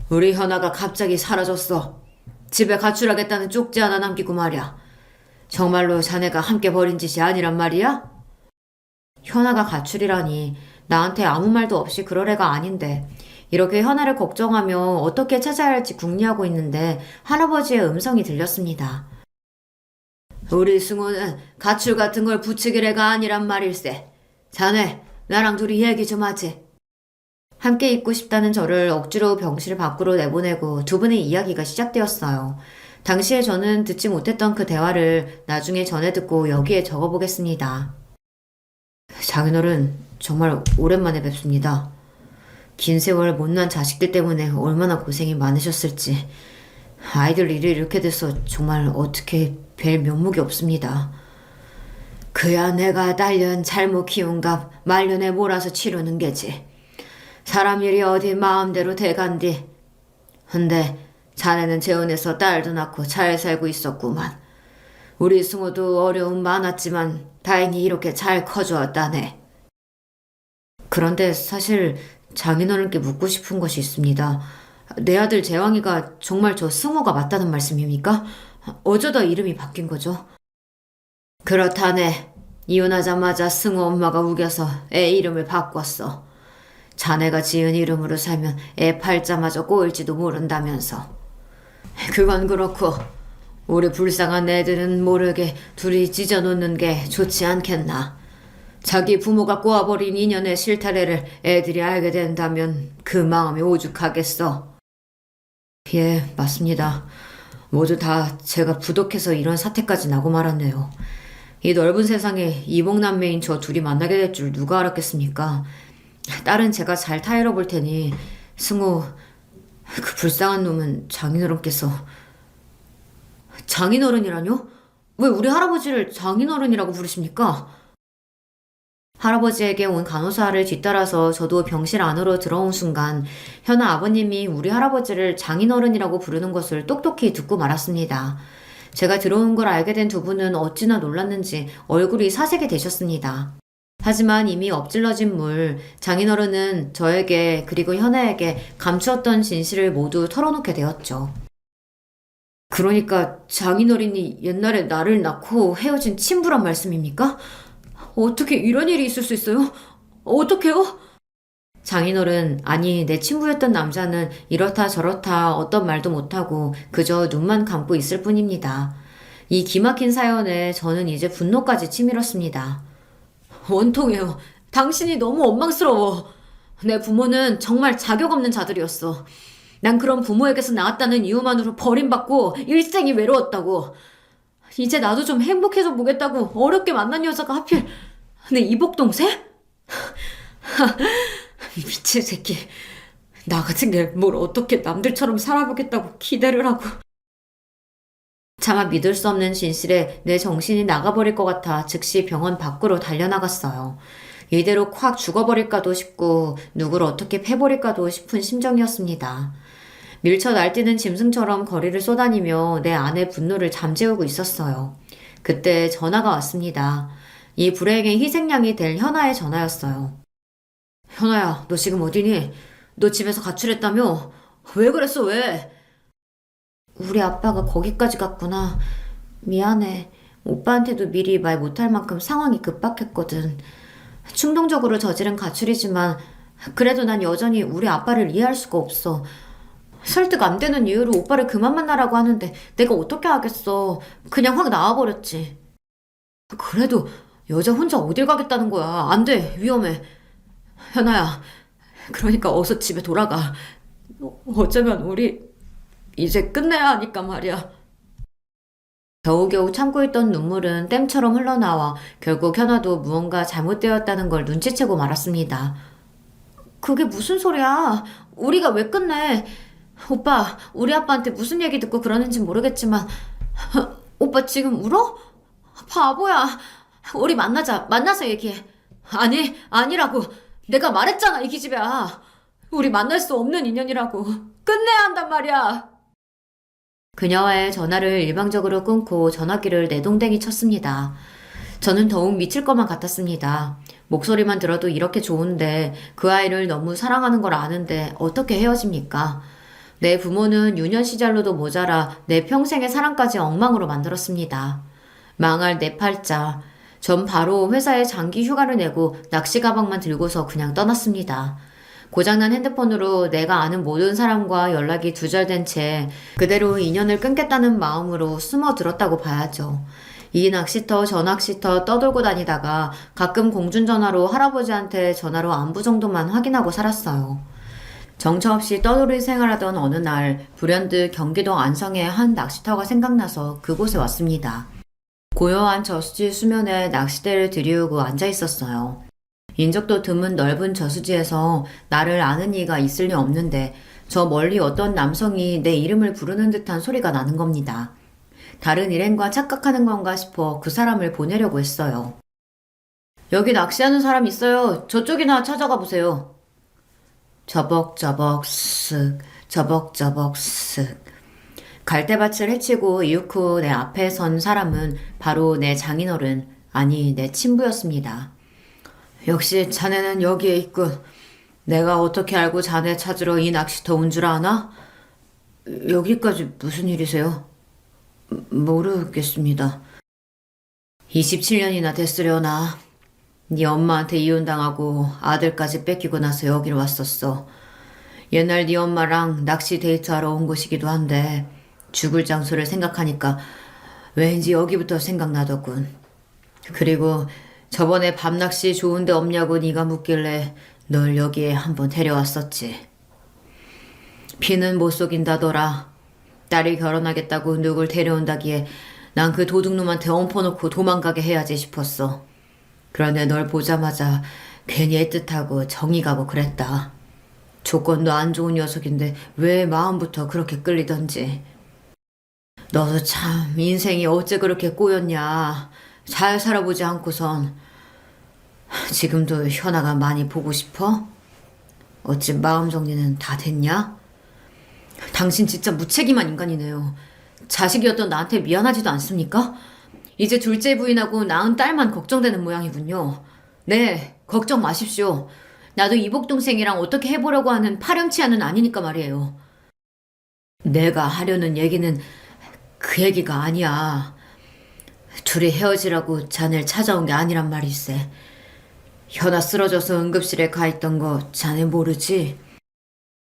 우리 현아가 갑자기 사라졌어. 집에 가출하겠다는 쪽지 하나 남기고 말이야. 정말로 자네가 함께 벌인 짓이 아니란 말이야? 현아가 가출이라니 나한테 아무 말도 없이 그럴 애가 아닌데 이렇게 현아를 걱정하며 어떻게 찾아야 할지 궁리하고 있는데 할아버지의 음성이 들렸습니다. 우리 승호는 가출 같은 걸 부추길 애가 아니란 말일세. 자네 나랑 둘이 얘기 좀 하지. 함께 있고 싶다는 저를 억지로 병실 밖으로 내보내고 두 분의 이야기가 시작되었어요. 당시에 저는 듣지 못했던 그 대화를 나중에 전해 듣고 여기에 적어보겠습니다. 장인어른 정말 오랜만에 뵙습니다. 긴 세월 못난 자식들 때문에 얼마나 고생이 많으셨을지 아이들 일이 이렇게 돼서 정말 어떻게 뵐 면목이 없습니다. 그야 내가 딸년 잘못 키운 값 말년에 몰아서 치르는 게지. 사람 일이 어디 마음대로 돼간디. 근데 자네는 재혼해서 딸도 낳고 잘 살고 있었구만. 우리 승우도 어려움 많았지만 다행히 이렇게 잘 커주었다네. 그런데 사실 장인어른께 묻고 싶은 것이 있습니다. 내 아들 재왕이가 정말 저 승우가 맞다는 말씀입니까? 어쩌다 이름이 바뀐 거죠? 그렇다네. 이혼하자마자 승우 엄마가 우겨서 애 이름을 바꿨어. 자네가 지은 이름으로 살면 애 팔자마저 꼬일지도 모른다면서. 그건 그렇고 우리 불쌍한 애들은 모르게 둘이 찢어놓는 게 좋지 않겠나. 자기 부모가 꼬아버린 인연의 실타래를 애들이 알게 된다면 그 마음이 오죽하겠어. 예, 맞습니다. 모두 다 제가 부족해서 이런 사태까지 나고 말았네요. 이 넓은 세상에 이복남매인 저 둘이 만나게 될 줄 누가 알았겠습니까? 딸은 제가 잘 타일러 볼 테니 승우, 그 불쌍한 놈은 장인어른께서. 장인어른이라뇨? 왜 우리 할아버지를 장인어른이라고 부르십니까? 할아버지에게 온 간호사를 뒤따라서 저도 병실 안으로 들어온 순간 현아 아버님이 우리 할아버지를 장인어른이라고 부르는 것을 똑똑히 듣고 말았습니다. 제가 들어온 걸 알게 된 두 분은 어찌나 놀랐는지 얼굴이 사색이 되셨습니다. 하지만 이미 엎질러진 물, 장인어른은 저에게 그리고 현아에게 감추었던 진실을 모두 털어놓게 되었죠. 그러니까 장인어른이 옛날에 나를 낳고 헤어진 친부란 말씀입니까? 어떻게 이런 일이 있을 수 있어요? 어떡해요? 장인어른, 아니, 내 친부였던 남자는 이렇다 저렇다 어떤 말도 못하고 그저 눈만 감고 있을 뿐입니다. 이 기막힌 사연에 저는 이제 분노까지 치밀었습니다. 원통해요. 당신이 너무 원망스러워. 내 부모는 정말 자격 없는 자들이었어. 난 그런 부모에게서 나왔다는 이유만으로 버림받고 일생이 외로웠다고. 이제 나도 좀 행복해져 보겠다고 어렵게 만난 여자가 하필 내 이복동생? 미친 새끼. 나 같은 게 뭘 어떻게 남들처럼 살아보겠다고 기대를 하고. 차마 믿을 수 없는 진실에 내 정신이 나가버릴 것 같아 즉시 병원 밖으로 달려나갔어요. 이대로 콱 죽어버릴까도 싶고 누굴 어떻게 패버릴까도 싶은 심정이었습니다. 밀쳐 날뛰는 짐승처럼 거리를 쏘다니며 내 안의 분노를 잠재우고 있었어요. 그때 전화가 왔습니다. 이 불행의 희생양이 될 현아의 전화였어요. 현아야, 너 지금 어디니? 너 집에서 가출했다며? 왜 그랬어, 왜? 우리 아빠가 거기까지 갔구나. 미안해. 오빠한테도 미리 말 못할 만큼 상황이 급박했거든. 충동적으로 저지른 가출이지만 그래도 난 여전히 우리 아빠를 이해할 수가 없어. 설득 안 되는 이유로 오빠를 그만 만나라고 하는데 내가 어떻게 하겠어. 그냥 확 나와버렸지. 그래도 여자 혼자 어딜 가겠다는 거야. 안 돼. 위험해. 현아야. 그러니까 어서 집에 돌아가. 어쩌면 우리 이제 끝내야 하니까 말이야. 겨우겨우 참고 있던 눈물은 댐처럼 흘러나와 결국 현아도 무언가 잘못되었다는 걸 눈치채고 말았습니다. 그게 무슨 소리야? 우리가 왜 끝내? 오빠, 우리 아빠한테 무슨 얘기 듣고 그러는지 모르겠지만 오빠 지금 울어? 바보야. 우리 만나자. 만나서 얘기해. 아니, 아니라고. 내가 말했잖아, 이 기집애야. 우리 만날 수 없는 인연이라고. 끝내야 한단 말이야. 그녀와의 전화를 일방적으로 끊고 전화기를 내동댕이 쳤습니다. 저는 더욱 미칠 것만 같았습니다. 목소리만 들어도 이렇게 좋은데 그 아이를 너무 사랑하는 걸 아는데 어떻게 헤어집니까? 내 부모는 유년 시절로도 모자라 내 평생의 사랑까지 엉망으로 만들었습니다. 망할 내 팔자. 전 바로 회사에 장기 휴가를 내고 낚시 가방만 들고서 그냥 떠났습니다. 고장난 핸드폰으로 내가 아는 모든 사람과 연락이 두절된 채 그대로 인연을 끊겠다는 마음으로 숨어들었다고 봐야죠. 이 낚시터 저 낚시터 떠돌고 다니다가 가끔 공중전화로 할아버지한테 전화로 안부 정도만 확인하고 살았어요. 정처 없이 떠돌이 생활하던 어느 날 불현듯 경기도 안성의 한 낚시터가 생각나서 그곳에 왔습니다. 고요한 저수지 수면에 낚싯대를 들이우고 앉아 있었어요. 인적도 드문 넓은 저수지에서 나를 아는 이가 있을 리 없는데 저 멀리 어떤 남성이 내 이름을 부르는 듯한 소리가 나는 겁니다. 다른 일행과 착각하는 건가 싶어 그 사람을 보내려고 했어요. 여기 낚시하는 사람 있어요. 저쪽이나 찾아가 보세요. 저벅저벅 쓱 저벅저벅 쓱 갈대밭을 헤치고 이윽고 내 앞에 선 사람은 바로 내 장인어른, 아니 내 친부였습니다. 역시 자네는 여기에 있군. 내가 어떻게 알고 자네 찾으러 이 낚시터 온 줄 아나? 여기까지 무슨 일이세요? 모르겠습니다. 27년이나 됐으려나. 네 엄마한테 이혼당하고 아들까지 뺏기고 나서 여기로 왔었어. 옛날 네 엄마랑 낚시 데이트하러 온 곳이기도 한데 죽을 장소를 생각하니까 왠지 여기부터 생각나더군. 그리고 저번에 밤낚시 좋은데 없냐고 네가 묻길래 널 여기에 한번 데려왔었지. 피는 못 속인다더라. 딸이 결혼하겠다고 누굴 데려온다기에 난 그 도둑놈한테 엎어놓고 도망가게 해야지 싶었어. 그런데 널 보자마자 괜히 애틋하고 정이 가고 그랬다. 조건도 안 좋은 녀석인데 왜 마음부터 그렇게 끌리던지. 너도 참 인생이 어째 그렇게 꼬였냐. 잘 살아보지 않고선. 지금도 현아가 많이 보고 싶어? 어찌 마음 정리는 다 됐냐? 당신 진짜 무책임한 인간이네요. 자식이었던 나한테 미안하지도 않습니까? 이제 둘째 부인하고 낳은 딸만 걱정되는 모양이군요. 네, 걱정 마십시오. 나도 이복 동생이랑 어떻게 해보려고 하는 파렴치한은 아니니까 말이에요. 내가 하려는 얘기는 그 얘기가 아니야. 둘이 헤어지라고 자네를 찾아온 게 아니란 말일세. 현아 쓰러져서 응급실에 가 있던 거 자네 모르지?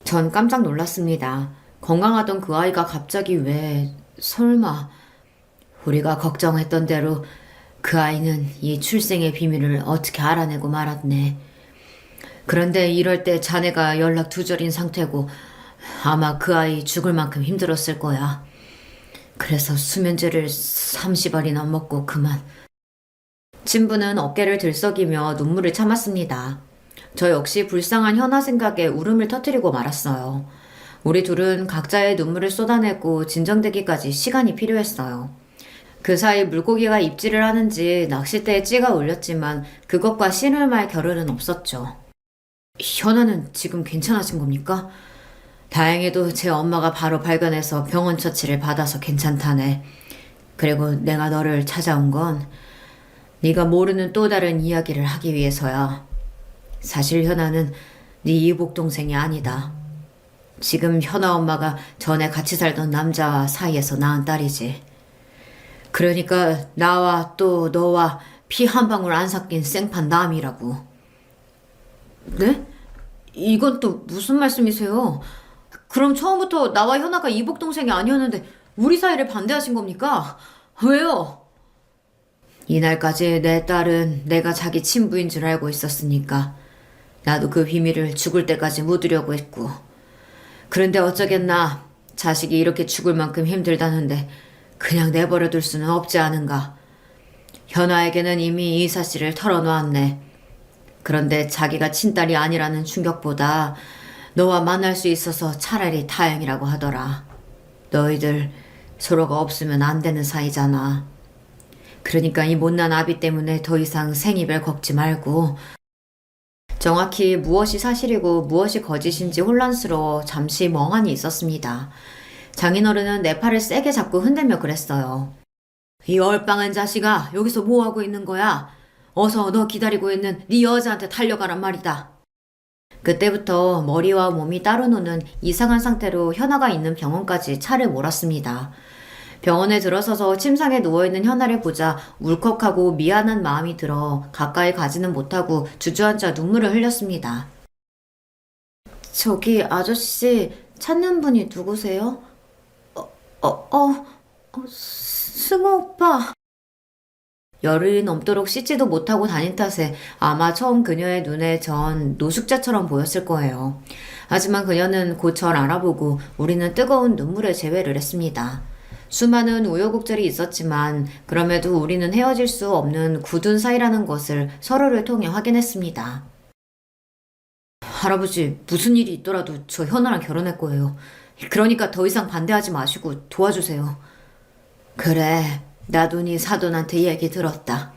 전 깜짝 놀랐습니다. 건강하던 그 아이가 갑자기 왜, 설마, 우리가 걱정했던 대로 그 아이는 이 출생의 비밀을 어떻게 알아내고 말았네. 그런데 이럴 때 자네가 연락 두절인 상태고 아마 그 아이 죽을 만큼 힘들었을 거야. 그래서 수면제를 30알이나 먹고 그만. 친부는 어깨를 들썩이며 눈물을 참았습니다. 저 역시 불쌍한 현아 생각에 울음을 터뜨리고 말았어요. 우리 둘은 각자의 눈물을 쏟아내고 진정되기까지 시간이 필요했어요. 그 사이 물고기가 입질을 하는지 낚싯대에 찌가 울렸지만 그것과 씨름할 겨를은 없었죠. 현아는 지금 괜찮아진 겁니까? 다행히도 제 엄마가 바로 발견해서 병원 처치를 받아서 괜찮다네. 그리고 내가 너를 찾아온 건 네가 모르는 또 다른 이야기를 하기 위해서야. 사실 현아는 네 이복 동생이 아니다. 지금 현아 엄마가 전에 같이 살던 남자와 사이에서 낳은 딸이지. 그러니까 나와 또 너와 피 한 방울 안 섞인 생판 남이라고. 네? 이건 또 무슨 말씀이세요? 그럼 처음부터 나와 현아가 이복 동생이 아니었는데 우리 사이를 반대하신 겁니까? 왜요? 이날까지 내 딸은 내가 자기 친부인 줄 알고 있었으니까 나도 그 비밀을 죽을 때까지 묻으려고 했고. 그런데 어쩌겠나. 자식이 이렇게 죽을 만큼 힘들다는데 그냥 내버려 둘 수는 없지 않은가. 현아에게는 이미 이 사실을 털어놓았네. 그런데 자기가 친딸이 아니라는 충격보다 너와 만날 수 있어서 차라리 다행이라고 하더라. 너희들 서로가 없으면 안 되는 사이잖아. 그러니까 이 못난 아비 때문에 더 이상 생이별 걷지 말고. 정확히 무엇이 사실이고 무엇이 거짓인지 혼란스러워 잠시 멍하니 있었습니다. 장인어른은 내 팔을 세게 잡고 흔들며 그랬어요. 이 얼빵한 자식아, 여기서 뭐하고 있는 거야? 어서 너 기다리고 있는 네 여자한테 달려가란 말이다. 그때부터 머리와 몸이 따로 노는 이상한 상태로 현아가 있는 병원까지 차를 몰았습니다. 병원에 들어서서 침상에 누워있는 현아를 보자 울컥하고 미안한 마음이 들어 가까이 가지는 못하고 주저앉아 눈물을 흘렸습니다. 저기 아저씨 찾는 분이 누구세요? 승우 오빠. 열흘이 넘도록 씻지도 못하고 다닌 탓에 아마 처음 그녀의 눈에 전 노숙자처럼 보였을 거예요. 하지만 그녀는 곧 절 알아보고 우리는 뜨거운 눈물의 재회를 했습니다. 수많은 우여곡절이 있었지만 그럼에도 우리는 헤어질 수 없는 굳은 사이라는 것을 서로를 통해 확인했습니다. 할아버지, 무슨 일이 있더라도 저 현아랑 결혼할 거예요. 그러니까 더 이상 반대하지 마시고 도와주세요. 그래, 나도 네 사돈한테 얘기 들었다.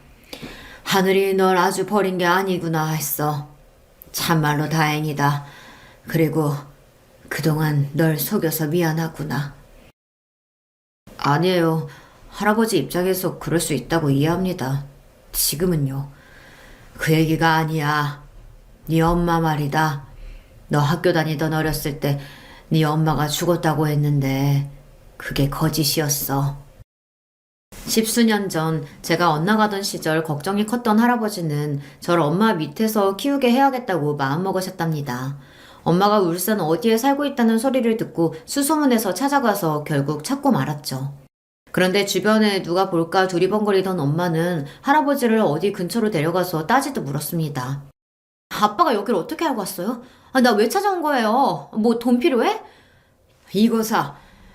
하늘이 널 아주 버린 게 아니구나 했어. 참말로 다행이다. 그리고 그동안 널 속여서 미안하구나. 아니에요. 할아버지 입장에서 그럴 수 있다고 이해합니다. 지금은요. 그 얘기가 아니야. 네 엄마 말이다. 너 학교 다니던 어렸을 때 네 엄마가 죽었다고 했는데 그게 거짓이었어. 십수년 전 제가 엇나가던 시절 걱정이 컸던 할아버지는 저를 엄마 밑에서 키우게 해야겠다고 마음먹으셨답니다. 엄마가 울산 어디에 살고 있다는 소리를 듣고 수소문해서 찾아가서 결국 찾고 말았죠. 그런데 주변에 누가 볼까 두리번거리던 엄마는 할아버지를 어디 근처로 데려가서 따지듯 물었습니다. 아빠가 여기를 어떻게 알고 왔어요? 나 왜 찾아온 거예요? 뭐 돈 필요해? 이거사,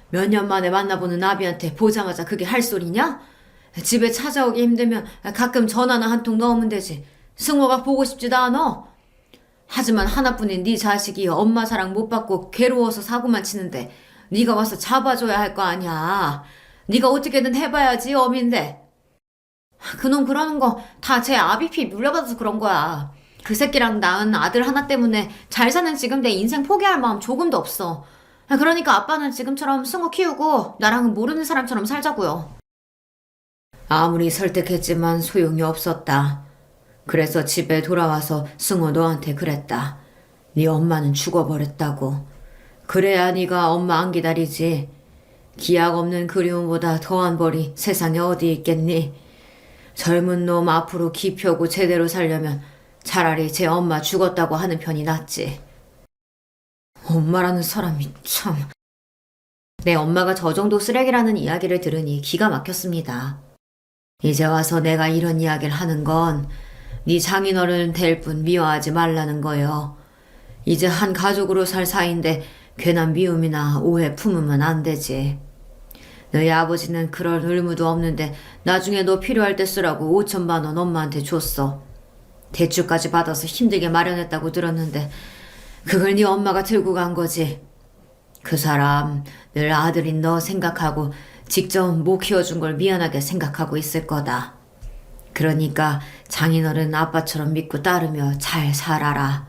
몇 년 만에 만나보는 아비한테 보자마자 그게 할 소리냐? 집에 찾아오기 힘들면 가끔 전화나 한 통 넣으면 되지. 승호가 보고 싶지도 않아. 하지만 하나뿐인 네 자식이 엄마 사랑 못 받고 괴로워서 사고만 치는데 네가 와서 잡아줘야 할 거 아니야. 네가 어떻게든 해봐야지 어민데. 그놈 그러는 거 다 제 아비피 물려받아서 그런 거야. 그 새끼랑 낳은 아들 하나 때문에 잘 사는 지금 내 인생 포기할 마음 조금도 없어. 그러니까 아빠는 지금처럼 승우 키우고 나랑은 모르는 사람처럼 살자고요. 아무리 설득했지만 소용이 없었다. 그래서 집에 돌아와서 승호 너한테 그랬다. 네 엄마는 죽어버렸다고. 그래야 네가 엄마 안 기다리지. 기약 없는 그리움보다 더한 벌이 세상에 어디 있겠니? 젊은 놈 앞으로 기펴고 제대로 살려면 차라리 제 엄마 죽었다고 하는 편이 낫지. 엄마라는 사람이 참... 내 엄마가 저 정도 쓰레기라는 이야기를 들으니 기가 막혔습니다. 이제 와서 내가 이런 이야기를 하는 건 네 장인어른 될 뿐 미워하지 말라는 거요. 이제 한 가족으로 살 사이인데 괜한 미움이나 오해 품으면 안 되지. 너희 아버지는 그럴 의무도 없는데 나중에 너 필요할 때 쓰라고 5천만 원 엄마한테 줬어. 대출까지 받아서 힘들게 마련했다고 들었는데 그걸 네 엄마가 들고 간 거지. 그 사람 늘 아들인 너 생각하고 직접 못 키워준 걸 미안하게 생각하고 있을 거다. 그러니까 장인어른 아빠처럼 믿고 따르며 잘 살아라.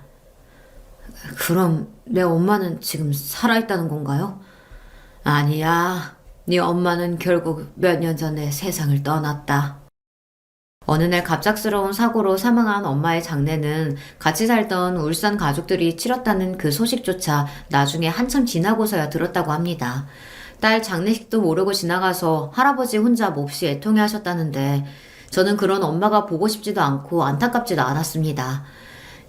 그럼 내 엄마는 지금 살아있다는 건가요? 아니야. 네 엄마는 결국 몇 년 전에 세상을 떠났다. 어느 날 갑작스러운 사고로 사망한 엄마의 장례는 같이 살던 울산 가족들이 치렀다는 그 소식조차 나중에 한참 지나고서야 들었다고 합니다. 딸 장례식도 모르고 지나가서 할아버지 혼자 몹시 애통해 하셨다는데 저는 그런 엄마가 보고 싶지도 않고 안타깝지도 않았습니다.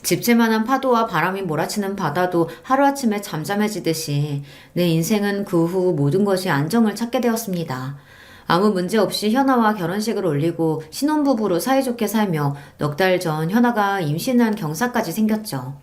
집채만한 파도와 바람이 몰아치는 바다도 하루아침에 잠잠해지듯이 내 인생은 그 후 모든 것이 안정을 찾게 되었습니다. 아무 문제 없이 현아와 결혼식을 올리고 신혼부부로 사이좋게 살며 넉 달 전 현아가 임신한 경사까지 생겼죠.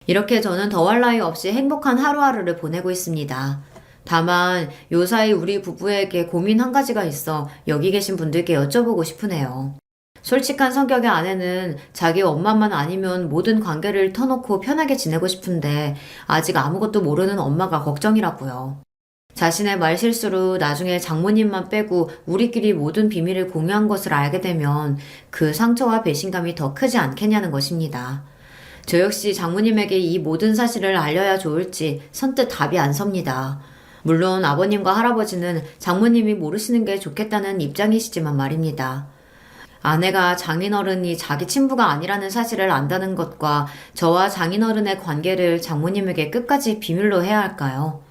이렇게 저는 더할 나위 없이 행복한 하루하루를 보내고 있습니다. 다만 요사이 우리 부부에게 고민 한 가지가 있어 여기 계신 분들께 여쭤보고 싶으네요. 솔직한 성격의 아내는 자기 엄마만 아니면 모든 관계를 터놓고 편하게 지내고 싶은데 아직 아무것도 모르는 엄마가 걱정이라고요. 자신의 말실수로 나중에 장모님만 빼고 우리끼리 모든 비밀을 공유한 것을 알게 되면 그 상처와 배신감이 더 크지 않겠냐는 것입니다. 저 역시 장모님에게 이 모든 사실을 알려야 좋을지 선뜻 답이 안 섭니다. 물론 아버님과 할아버지는 장모님이 모르시는 게 좋겠다는 입장이시지만 말입니다. 아내가 장인어른이 자기 친부가 아니라는 사실을 안다는 것과 저와 장인어른의 관계를 장모님에게 끝까지 비밀로 해야 할까요?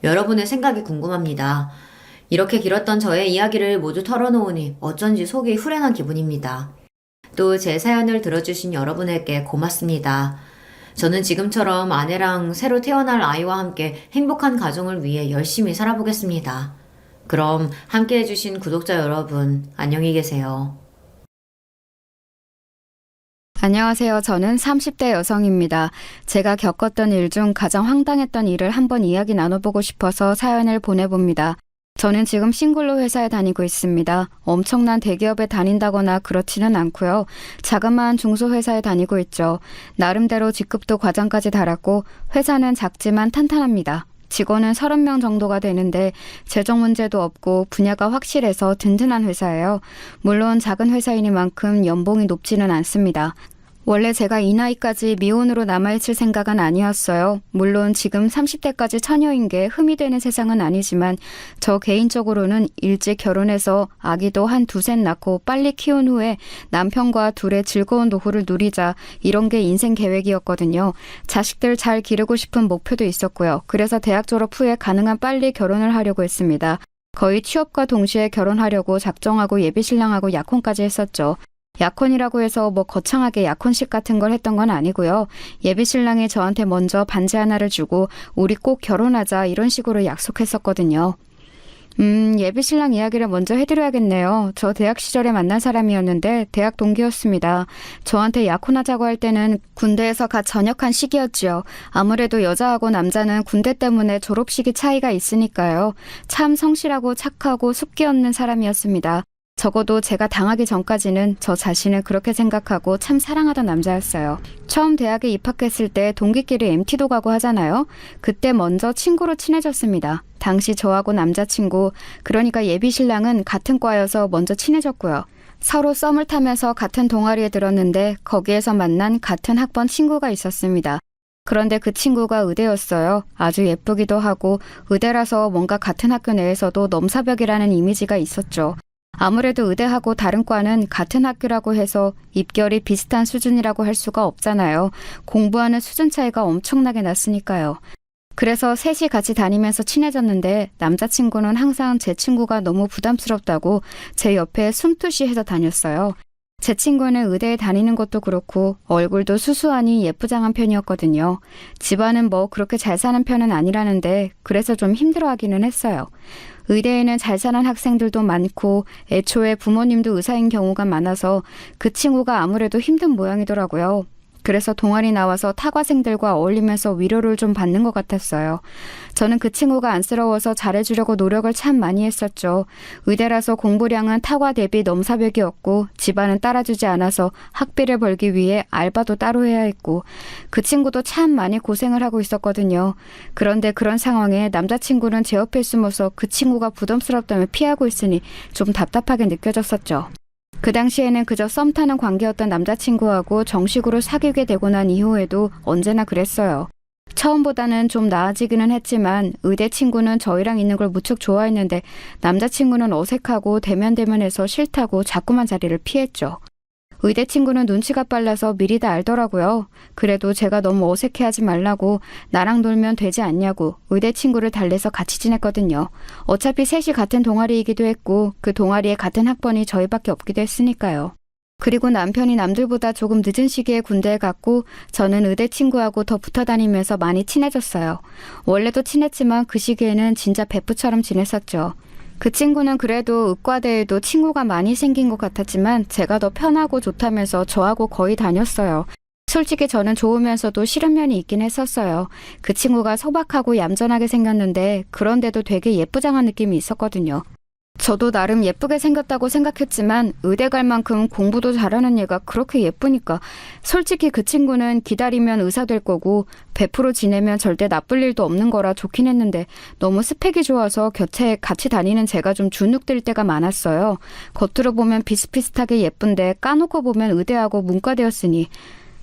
여러분의 생각이 궁금합니다. 이렇게 길었던 저의 이야기를 모두 털어놓으니 어쩐지 속이 후련한 기분입니다. 또 제 사연을 들어주신 여러분에게 고맙습니다. 저는 지금처럼 아내랑 새로 태어날 아이와 함께 행복한 가정을 위해 열심히 살아보겠습니다. 그럼 함께 해주신 구독자 여러분, 안녕히 계세요. 안녕하세요. 저는 30대 여성입니다. 제가 겪었던 일 중 가장 황당했던 일을 한번 이야기 나눠보고 싶어서 사연을 보내봅니다. 저는 지금 싱글로 회사에 다니고 있습니다. 엄청난 대기업에 다닌다거나 그렇지는 않고요. 자그마한 중소회사에 다니고 있죠. 나름대로 직급도 과장까지 달았고 회사는 작지만 탄탄합니다. 직원은 30명 정도가 되는데 재정 문제도 없고 분야가 확실해서 든든한 회사예요. 물론 작은 회사이니만큼 연봉이 높지는 않습니다. 원래 제가 이 나이까지 미혼으로 남아있을 생각은 아니었어요. 물론 지금 30대까지 처녀인 게 흠이 되는 세상은 아니지만 저 개인적으로는 일찍 결혼해서 아기도 한 두셋 낳고 빨리 키운 후에 남편과 둘의 즐거운 노후를 누리자 이런 게 인생 계획이었거든요. 자식들 잘 기르고 싶은 목표도 있었고요. 그래서 대학 졸업 후에 가능한 빨리 결혼을 하려고 했습니다. 거의 취업과 동시에 결혼하려고 작정하고 예비신랑하고 약혼까지 했었죠. 약혼이라고 해서 뭐 거창하게 약혼식 같은 걸 했던 건 아니고요. 예비신랑이 저한테 먼저 반지 하나를 주고 우리 꼭 결혼하자 이런 식으로 약속했었거든요. 예비신랑 이야기를 먼저 해드려야겠네요. 저 대학 시절에 만난 사람이었는데 대학 동기였습니다. 저한테 약혼하자고 할 때는 군대에서 갓 전역한 시기였지요. 아무래도 여자하고 남자는 군대 때문에 졸업식이 차이가 있으니까요. 참 성실하고 착하고 숫기 없는 사람이었습니다. 적어도 제가 당하기 전까지는 저 자신을 그렇게 생각하고 참 사랑하던 남자였어요. 처음 대학에 입학했을 때 동기끼리 MT도 가고 하잖아요. 그때 먼저 친구로 친해졌습니다. 당시 저하고 남자친구, 그러니까 예비신랑은 같은 과여서 먼저 친해졌고요. 서로 썸을 타면서 같은 동아리에 들었는데 거기에서 만난 같은 학번 친구가 있었습니다. 그런데 그 친구가 의대였어요. 아주 예쁘기도 하고 의대라서 뭔가 같은 학교 내에서도 넘사벽이라는 이미지가 있었죠. 아무래도 의대하고 다른 과는 같은 학교라고 해서 입결이 비슷한 수준이라고 할 수가 없잖아요. 공부하는 수준 차이가 엄청나게 났으니까요. 그래서 셋이 같이 다니면서 친해졌는데 남자친구는 항상 제 친구가 너무 부담스럽다고 제 옆에 숨투시해서 다녔어요. 제 친구는 의대에 다니는 것도 그렇고 얼굴도 수수하니 예쁘장한 편이었거든요. 집안은 뭐 그렇게 잘 사는 편은 아니라는데 그래서 좀 힘들어하기는 했어요. 의대에는 잘 사는 학생들도 많고 애초에 부모님도 의사인 경우가 많아서 그 친구가 아무래도 힘든 모양이더라고요. 그래서 동아리 나와서 타과생들과 어울리면서 위로를 좀 받는 것 같았어요. 저는 그 친구가 안쓰러워서 잘해주려고 노력을 참 많이 했었죠. 의대라서 공부량은 타과 대비 넘사벽이었고 집안은 따라주지 않아서 학비를 벌기 위해 알바도 따로 해야 했고 그 친구도 참 많이 고생을 하고 있었거든요. 그런데 그런 상황에 남자친구는 제 옆에 숨어서 그 친구가 부담스럽다며 피하고 있으니 좀 답답하게 느껴졌었죠. 그 당시에는 그저 썸 타는 관계였던 남자친구하고 정식으로 사귀게 되고 난 이후에도 언제나 그랬어요. 처음보다는 좀 나아지기는 했지만 의대 친구는 저희랑 있는 걸 무척 좋아했는데 남자친구는 어색하고 대면대면해서 싫다고 자꾸만 자리를 피했죠. 의대 친구는 눈치가 빨라서 미리 다 알더라고요. 그래도 제가 너무 어색해하지 말라고 나랑 놀면 되지 않냐고 의대 친구를 달래서 같이 지냈거든요. 어차피 셋이 같은 동아리이기도 했고 그 동아리에 같은 학번이 저희밖에 없기도 했으니까요. 그리고 남편이 남들보다 조금 늦은 시기에 군대에 갔고 저는 의대 친구하고 더 붙어 다니면서 많이 친해졌어요. 원래도 친했지만 그 시기에는 진짜 베프처럼 지냈었죠. 그 친구는 그래도 의과대에도 친구가 많이 생긴 것 같았지만 제가 더 편하고 좋다면서 저하고 거의 다녔어요. 솔직히 저는 좋으면서도 싫은 면이 있긴 했었어요. 그 친구가 소박하고 얌전하게 생겼는데 그런데도 되게 예쁘장한 느낌이 있었거든요. 저도 나름 예쁘게 생겼다고 생각했지만 의대 갈 만큼 공부도 잘하는 얘가 그렇게 예쁘니까 솔직히 그 친구는 기다리면 의사 될 거고 100% 지내면 절대 나쁠 일도 없는 거라 좋긴 했는데 너무 스펙이 좋아서 곁에 같이 다니는 제가 좀 주눅들 때가 많았어요. 겉으로 보면 비슷비슷하게 예쁜데 까놓고 보면 의대하고 문과대였으니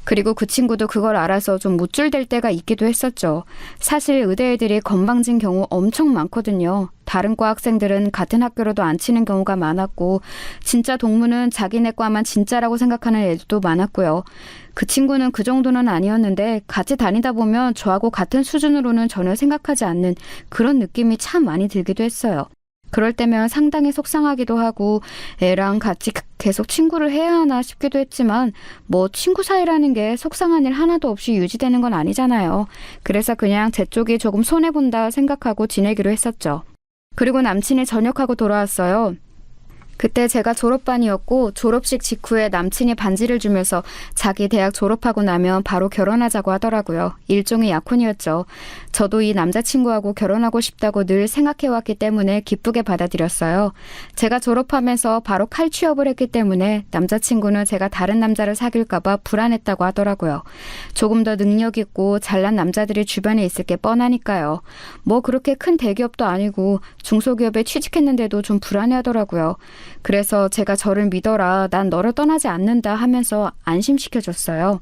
그리고 그 친구도 그걸 알아서 좀 무줄될 때가 있기도 했었죠. 사실 의대 애들이 건방진 경우 엄청 많거든요. 다른 과 학생들은 같은 학교로도 안 치는 경우가 많았고 진짜 동무는 자기네 과만 진짜라고 생각하는 애들도 많았고요. 그 친구는 그 정도는 아니었는데 같이 다니다 보면 저하고 같은 수준으로는 전혀 생각하지 않는 그런 느낌이 참 많이 들기도 했어요. 그럴 때면 상당히 속상하기도 하고 애랑 같이 계속 친구를 해야 하나 싶기도 했지만 뭐 친구 사이라는 게 속상한 일 하나도 없이 유지되는 건 아니잖아요. 그래서 그냥 제 쪽이 조금 손해본다 생각하고 지내기로 했었죠. 그리고 남친이 전역하고 돌아왔어요. 그때 제가 졸업반이었고 졸업식 직후에 남친이 반지를 주면서 자기 대학 졸업하고 나면 바로 결혼하자고 하더라고요. 일종의 약혼이었죠. 저도 이 남자친구하고 결혼하고 싶다고 늘 생각해왔기 때문에 기쁘게 받아들였어요. 제가 졸업하면서 바로 칼취업을 했기 때문에 남자친구는 제가 다른 남자를 사귈까봐 불안했다고 하더라고요. 조금 더 능력 있고 잘난 남자들이 주변에 있을 게 뻔하니까요. 뭐 그렇게 큰 대기업도 아니고 중소기업에 취직했는데도 좀 불안해하더라고요. 그래서 제가 저를 믿어라, 난 너를 떠나지 않는다 하면서 안심시켜줬어요.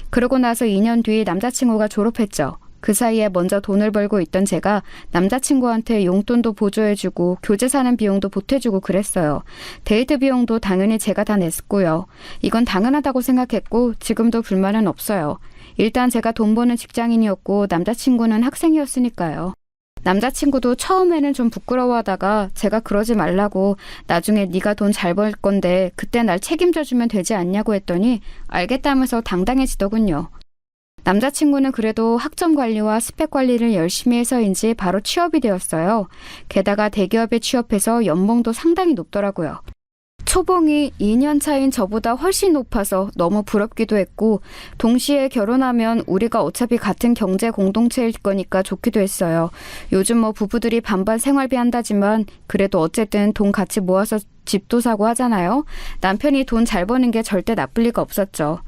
그러고 나서 2년 뒤 남자친구가 졸업했죠. 그 사이에 먼저 돈을 벌고 있던 제가 남자친구한테 용돈도 보조해주고 교재 사는 비용도 보태주고 그랬어요. 데이트 비용도 당연히 제가 다 냈고요. 이건 당연하다고 생각했고 지금도 불만은 없어요. 일단 제가 돈 버는 직장인이었고 남자친구는 학생이었으니까요. 남자친구도 처음에는 좀 부끄러워하다가 제가 그러지 말라고 나중에 네가 돈 잘 벌 건데 그때 날 책임져주면 되지 않냐고 했더니 알겠다면서 당당해지더군요. 남자친구는 그래도 학점 관리와 스펙 관리를 열심히 해서인지 바로 취업이 되었어요. 게다가 대기업에 취업해서 연봉도 상당히 높더라고요. 초봉이 2년 차인 저보다 훨씬 높아서 너무 부럽기도 했고 동시에 결혼하면 우리가 어차피 같은 경제 공동체일 거니까 좋기도 했어요. 요즘 뭐 부부들이 반반 생활비 한다지만 그래도 어쨌든 돈 같이 모아서 집도 사고 하잖아요. 남편이 돈 잘 버는 게 절대 나쁠 리가 없었죠.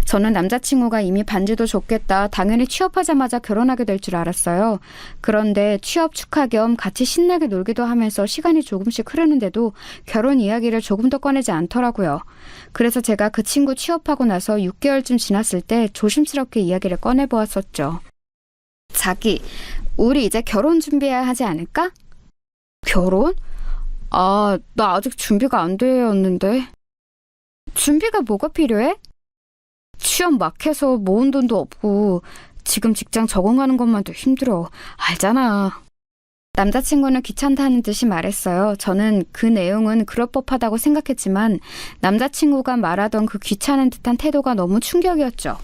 저는 남자친구가 이미 반지도 줬겠다. 당연히 취업하자마자 결혼하게 될 줄 알았어요. 그런데 취업 축하 겸 같이 신나게 놀기도 하면서 시간이 조금씩 흐르는데도 결혼 이야기를 조금 더 꺼내지 않더라고요. 그래서 제가 그 친구 취업하고 나서 6개월쯤 지났을 때 조심스럽게 이야기를 꺼내보았었죠. 자기, 우리 이제 결혼 준비해야 하지 않을까? 결혼? 나 아직 준비가 안 되었는데. 준비가 뭐가 필요해? 취업 막 해서 모은 돈도 없고 지금 직장 적응하는 것만도 힘들어. 알잖아. 남자친구는 귀찮다는 듯이 말했어요. 저는 그 내용은 그럴 법하다고 생각했지만 남자친구가 말하던 그 귀찮은 듯한 태도가 너무 충격이었죠.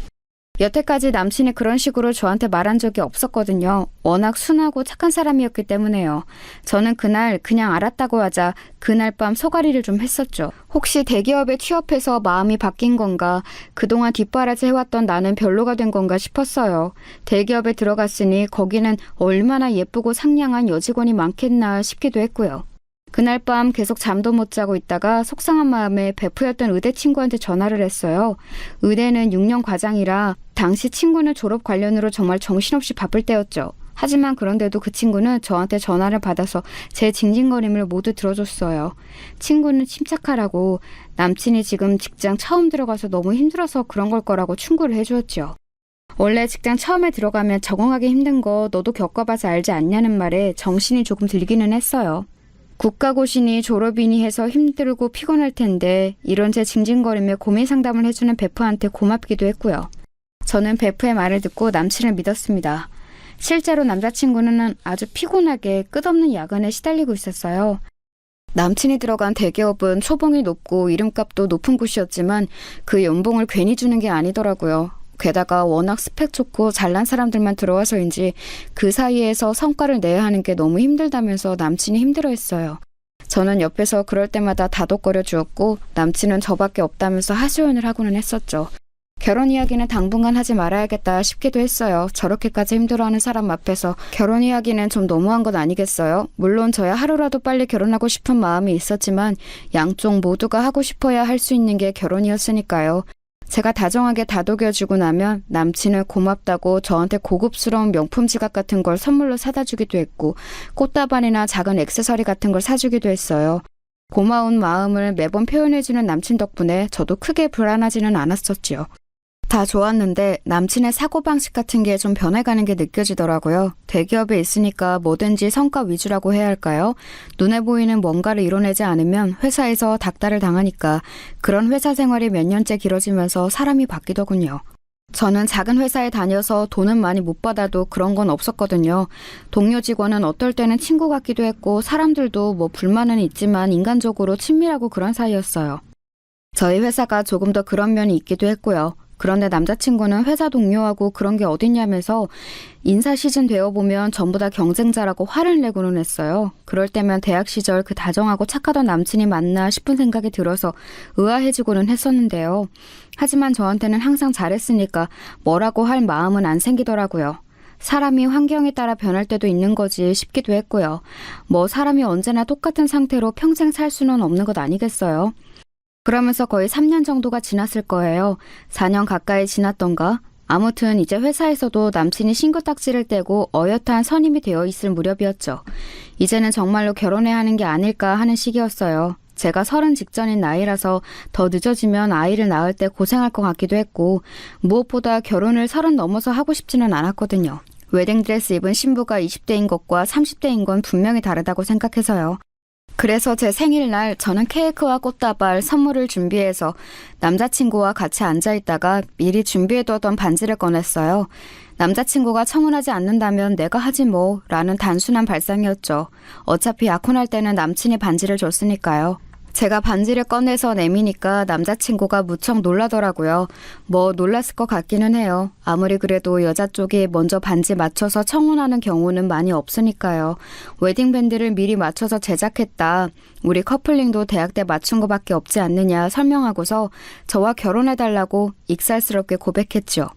여태까지 남친이 그런 식으로 저한테 말한 적이 없었거든요. 워낙 순하고 착한 사람이었기 때문에요. 저는 그날 그냥 알았다고 하자 그날 밤 소가리를 좀 했었죠. 혹시 대기업에 취업해서 마음이 바뀐 건가? 그동안 뒷바라지 해왔던 나는 별로가 된 건가 싶었어요. 대기업에 들어갔으니 거기는 얼마나 예쁘고 상냥한 여직원이 많겠나 싶기도 했고요. 그날 밤 계속 잠도 못 자고 있다가 속상한 마음에 베프였던 의대 친구한테 전화를 했어요. 의대는 6년 과장이라 당시 친구는 졸업 관련으로 정말 정신없이 바쁠 때였죠. 하지만 그런데도 그 친구는 저한테 전화를 받아서 제 징징거림을 모두 들어줬어요. 친구는 침착하라고 남친이 지금 직장 처음 들어가서 너무 힘들어서 그런 걸 거라고 충고를 해주었죠. 원래 직장 처음에 들어가면 적응하기 힘든 거 너도 겪어봐서 알지 않냐는 말에 정신이 조금 들기는 했어요. 국가고시니 졸업이니 해서 힘들고 피곤할 텐데 이런 제 징징거림에 고민 상담을 해주는 베프한테 고맙기도 했고요. 저는 베프의 말을 듣고 남친을 믿었습니다. 실제로 남자친구는 아주 피곤하게 끝없는 야근에 시달리고 있었어요. 남친이 들어간 대기업은 초봉이 높고 이름값도 높은 곳이었지만 그 연봉을 괜히 주는 게 아니더라고요. 게다가 워낙 스펙 좋고 잘난 사람들만 들어와서인지 그 사이에서 성과를 내야 하는 게 너무 힘들다면서 남친이 힘들어했어요. 저는 옆에서 그럴 때마다 다독거려 주었고 남친은 저밖에 없다면서 하소연을 하고는 했었죠. 결혼 이야기는 당분간 하지 말아야겠다 싶기도 했어요. 저렇게까지 힘들어하는 사람 앞에서 결혼 이야기는 좀 너무한 건 아니겠어요? 물론 저야 하루라도 빨리 결혼하고 싶은 마음이 있었지만 양쪽 모두가 하고 싶어야 할 수 있는 게 결혼이었으니까요. 제가 다정하게 다독여주고 나면 남친은 고맙다고 저한테 고급스러운 명품 지갑 같은 걸 선물로 사다 주기도 했고 꽃다발이나 작은 액세서리 같은 걸 사주기도 했어요. 고마운 마음을 매번 표현해주는 남친 덕분에 저도 크게 불안하지는 않았었지요. 다 좋았는데 남친의 사고방식 같은 게 좀 변해가는 게 느껴지더라고요. 대기업에 있으니까 뭐든지 성과 위주라고 해야 할까요? 눈에 보이는 뭔가를 이뤄내지 않으면 회사에서 닥달을 당하니까 그런 회사 생활이 몇 년째 길어지면서 사람이 바뀌더군요. 저는 작은 회사에 다녀서 돈은 많이 못 받아도 그런 건 없었거든요. 동료 직원은 어떨 때는 친구 같기도 했고 사람들도 뭐 불만은 있지만 인간적으로 친밀하고 그런 사이였어요. 저희 회사가 조금 더 그런 면이 있기도 했고요. 그런데 남자친구는 회사 동료하고 그런 게 어딨냐면서 인사 시즌 되어보면 전부 다 경쟁자라고 화를 내고는 했어요. 그럴 때면 대학 시절 그 다정하고 착하던 남친이 맞나 싶은 생각이 들어서 의아해지고는 했었는데요. 하지만 저한테는 항상 잘했으니까 뭐라고 할 마음은 안 생기더라고요. 사람이 환경에 따라 변할 때도 있는 거지 싶기도 했고요. 뭐 사람이 언제나 똑같은 상태로 평생 살 수는 없는 것 아니겠어요? 그러면서 거의 3년 정도가 지났을 거예요. 4년 가까이 지났던가? 아무튼 이제 회사에서도 남친이 신고 딱지를 떼고 어엿한 선임이 되어 있을 무렵이었죠. 이제는 정말로 결혼해야 하는 게 아닐까 하는 시기였어요. 제가 30 직전인 나이라서 더 늦어지면 아이를 낳을 때 고생할 것 같기도 했고 무엇보다 결혼을 30 넘어서 하고 싶지는 않았거든요. 웨딩드레스 입은 신부가 20대인 것과 30대인 건 분명히 다르다고 생각해서요. 그래서 제 생일날 저는 케이크와 꽃다발, 선물을 준비해서 남자친구와 같이 앉아있다가 미리 준비해두었던 반지를 꺼냈어요. 남자친구가 청혼하지 않는다면 내가 하지 뭐 라는 단순한 발상이었죠. 어차피 약혼할 때는 남친이 반지를 줬으니까요. 제가 반지를 꺼내서 내미니까 남자친구가 무척 놀라더라고요. 뭐 놀랐을 것 같기는 해요. 아무리 그래도 여자 쪽이 먼저 반지 맞춰서 청혼하는 경우는 많이 없으니까요. 웨딩밴드를 미리 맞춰서 제작했다. 우리 커플링도 대학 때 맞춘 거밖에 없지 않느냐 설명하고서 저와 결혼해달라고 익살스럽게 고백했죠.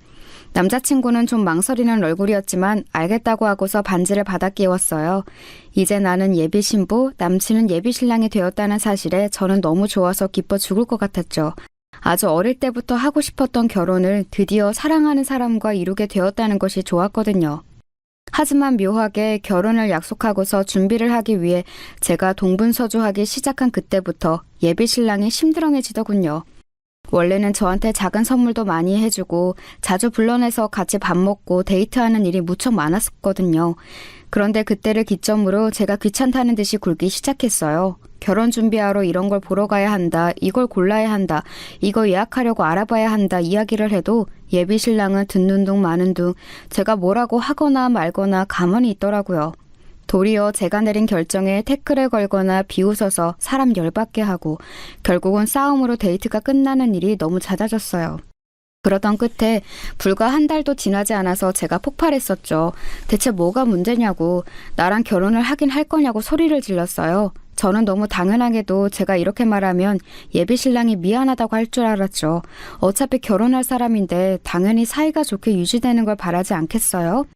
남자친구는 좀 망설이는 얼굴이었지만 알겠다고 하고서 반지를 받아 끼웠어요. 이제 나는 예비 신부, 남친은 예비 신랑이 되었다는 사실에 저는 너무 좋아서 기뻐 죽을 것 같았죠. 아주 어릴 때부터 하고 싶었던 결혼을 드디어 사랑하는 사람과 이루게 되었다는 것이 좋았거든요. 하지만 묘하게 결혼을 약속하고서 준비를 하기 위해 제가 동분서주하기 시작한 그때부터 예비 신랑이 심드렁해지더군요. 원래는 저한테 작은 선물도 많이 해주고 자주 불러내서 같이 밥 먹고 데이트하는 일이 무척 많았었거든요. 그런데 그때를 기점으로 제가 귀찮다는 듯이 굴기 시작했어요. 결혼 준비하러 이런 걸 보러 가야 한다, 이걸 골라야 한다, 이거 예약하려고 알아봐야 한다 이야기를 해도 예비 신랑은 듣는 둥 마는 둥 제가 뭐라고 하거나 말거나 가만히 있더라고요. 도리어 제가 내린 결정에 태클을 걸거나 비웃어서 사람 열받게 하고 결국은 싸움으로 데이트가 끝나는 일이 너무 잦아졌어요. 그러던 끝에 불과 한 달도 지나지 않아서 제가 폭발했었죠. 대체 뭐가 문제냐고, 나랑 결혼을 하긴 할 거냐고 소리를 질렀어요. 저는 너무 당연하게도 제가 이렇게 말하면 예비 신랑이 미안하다고 할 줄 알았죠. 어차피 결혼할 사람인데 당연히 사이가 좋게 유지되는 걸 바라지 않겠어요?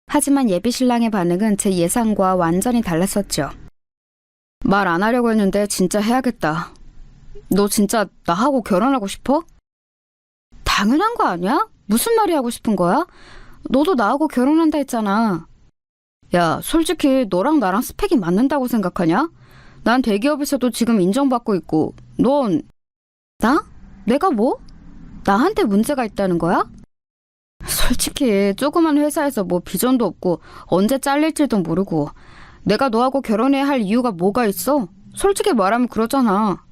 하지만 예비 신랑의 반응은 제 예상과 완전히 달랐었죠. 말 안 하려고 했는데 진짜 해야겠다. 너 진짜 나하고 결혼하고 싶어? 당연한 거 아니야? 무슨 말이 하고 싶은 거야? 너도 나하고 결혼한다 했잖아. 야, 솔직히 너랑 나랑 스펙이 맞는다고 생각하냐? 난 대기업에서도 지금 인정받고 있고, 넌... 나? 내가 뭐? 나한테 문제가 있다는 거야? 솔직히 조그만 회사에서 뭐 비전도 없고 언제 잘릴지도 모르고 내가 너하고 결혼해야 할 이유가 뭐가 있어? 솔직히 말하면 그러잖아.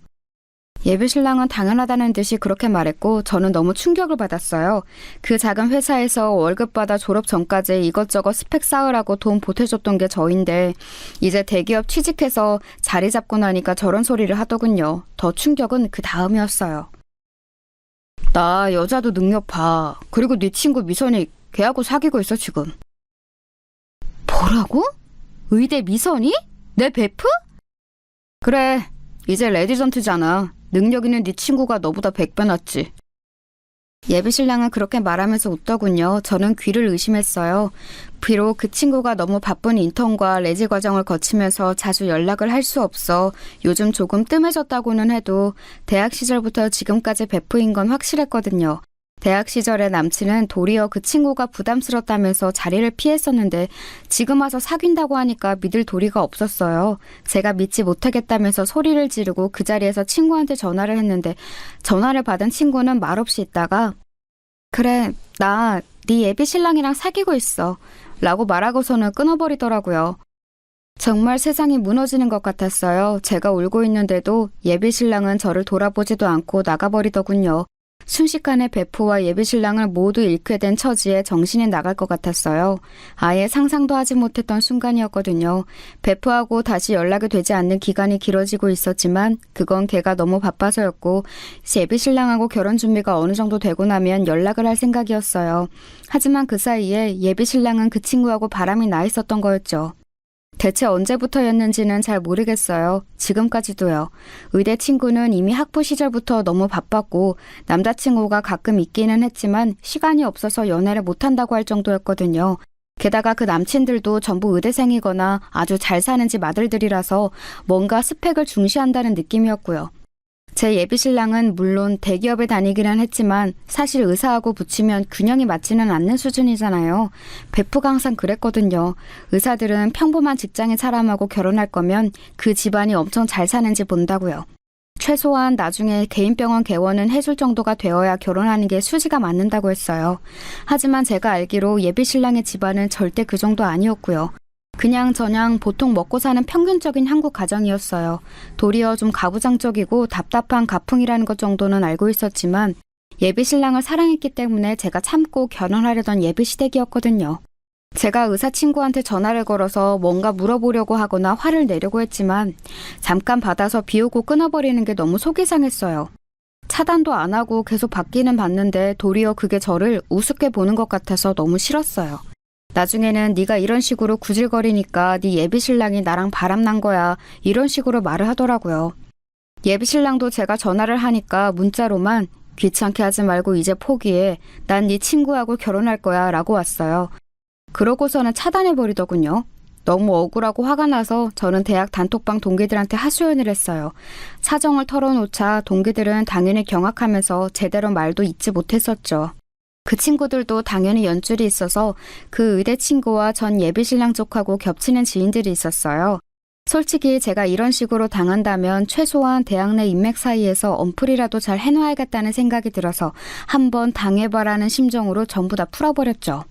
예비 신랑은 당연하다는 듯이 그렇게 말했고 저는 너무 충격을 받았어요. 그 작은 회사에서 월급 받아 졸업 전까지 이것저것 스펙 쌓으라고 돈 보태줬던 게 저인데 이제 대기업 취직해서 자리 잡고 나니까 저런 소리를 하더군요. 더 충격은 그 다음이었어요. 나 여자도 능력 봐. 그리고 네 친구 미선이 걔하고 사귀고 있어 지금. 뭐라고? 의대 미선이? 내 베프? 그래, 이제 레디전트잖아. 능력 있는 네 친구가 너보다 100배 낫지. 예비 신랑은 그렇게 말하면서 웃더군요. 저는 귀를 의심했어요. 비록 그 친구가 너무 바쁜 인턴과 레지 과정을 거치면서 자주 연락을 할 수 없어 요즘 조금 뜸해졌다고는 해도 대학 시절부터 지금까지 베프인 건 확실했거든요. 대학 시절에 남친은 도리어 그 친구가 부담스럽다면서 자리를 피했었는데 지금 와서 사귄다고 하니까 믿을 도리가 없었어요. 제가 믿지 못하겠다면서 소리를 지르고 그 자리에서 친구한테 전화를 했는데 전화를 받은 친구는 말없이 있다가 그래, 나 네 예비 신랑이랑 사귀고 있어 라고 말하고서는 끊어버리더라고요. 정말 세상이 무너지는 것 같았어요. 제가 울고 있는데도 예비 신랑은 저를 돌아보지도 않고 나가버리더군요. 순식간에 베프와 예비 신랑을 모두 잃게 된 처지에 정신이 나갈 것 같았어요. 아예 상상도 하지 못했던 순간이었거든요. 베프하고 다시 연락이 되지 않는 기간이 길어지고 있었지만 그건 걔가 너무 바빠서였고 예비 신랑하고 결혼 준비가 어느 정도 되고 나면 연락을 할 생각이었어요. 하지만 그 사이에 예비 신랑은 그 친구하고 바람이 나 있었던 거였죠. 대체 언제부터였는지는 잘 모르겠어요. 지금까지도요. 의대 친구는 이미 학부 시절부터 너무 바빴고 남자친구가 가끔 있기는 했지만 시간이 없어서 연애를 못한다고 할 정도였거든요. 게다가 그 남친들도 전부 의대생이거나 아주 잘 사는 집 아들들이라서 뭔가 스펙을 중시한다는 느낌이었고요. 제 예비 신랑은 물론 대기업에 다니기는 했지만 사실 의사하고 붙이면 균형이 맞지는 않는 수준이잖아요. 베프가 항상 그랬거든요. 의사들은 평범한 직장인 사람하고 결혼할 거면 그 집안이 엄청 잘 사는지 본다고요. 최소한 나중에 개인병원 개원은 해줄 정도가 되어야 결혼하는 게 수지가 맞는다고 했어요. 하지만 제가 알기로 예비 신랑의 집안은 절대 그 정도 아니었고요. 그냥저냥 보통 먹고 사는 평균적인 한국 가정이었어요. 도리어 좀 가부장적이고 답답한 가풍이라는 것 정도는 알고 있었지만 예비 신랑을 사랑했기 때문에 제가 참고 결혼하려던 예비 시댁이었거든요. 제가 의사 친구한테 전화를 걸어서 뭔가 물어보려고 하거나 화를 내려고 했지만 잠깐 받아서 비우고 끊어버리는 게 너무 속이 상했어요. 차단도 안 하고 계속 받기는 받는데 도리어 그게 저를 우습게 보는 것 같아서 너무 싫었어요. 나중에는 네가 이런 식으로 구질거리니까 네 예비 신랑이 나랑 바람난 거야 이런 식으로 말을 하더라고요. 예비 신랑도 제가 전화를 하니까 문자로만 귀찮게 하지 말고 이제 포기해. 난 네 친구하고 결혼할 거야 라고 왔어요. 그러고서는 차단해버리더군요. 너무 억울하고 화가 나서 저는 대학 단톡방 동기들한테 하소연을 했어요. 사정을 털어놓자 동기들은 당연히 경악하면서 제대로 말도 잇지 못했었죠. 그 친구들도 당연히 연줄이 있어서 그 의대 친구와 전 예비 신랑 쪽하고 겹치는 지인들이 있었어요. 솔직히 제가 이런 식으로 당한다면 최소한 대학 내 인맥 사이에서 언플이라도 잘 해놔야겠다는 생각이 들어서 한번 당해봐라는 심정으로 전부 다 풀어버렸죠.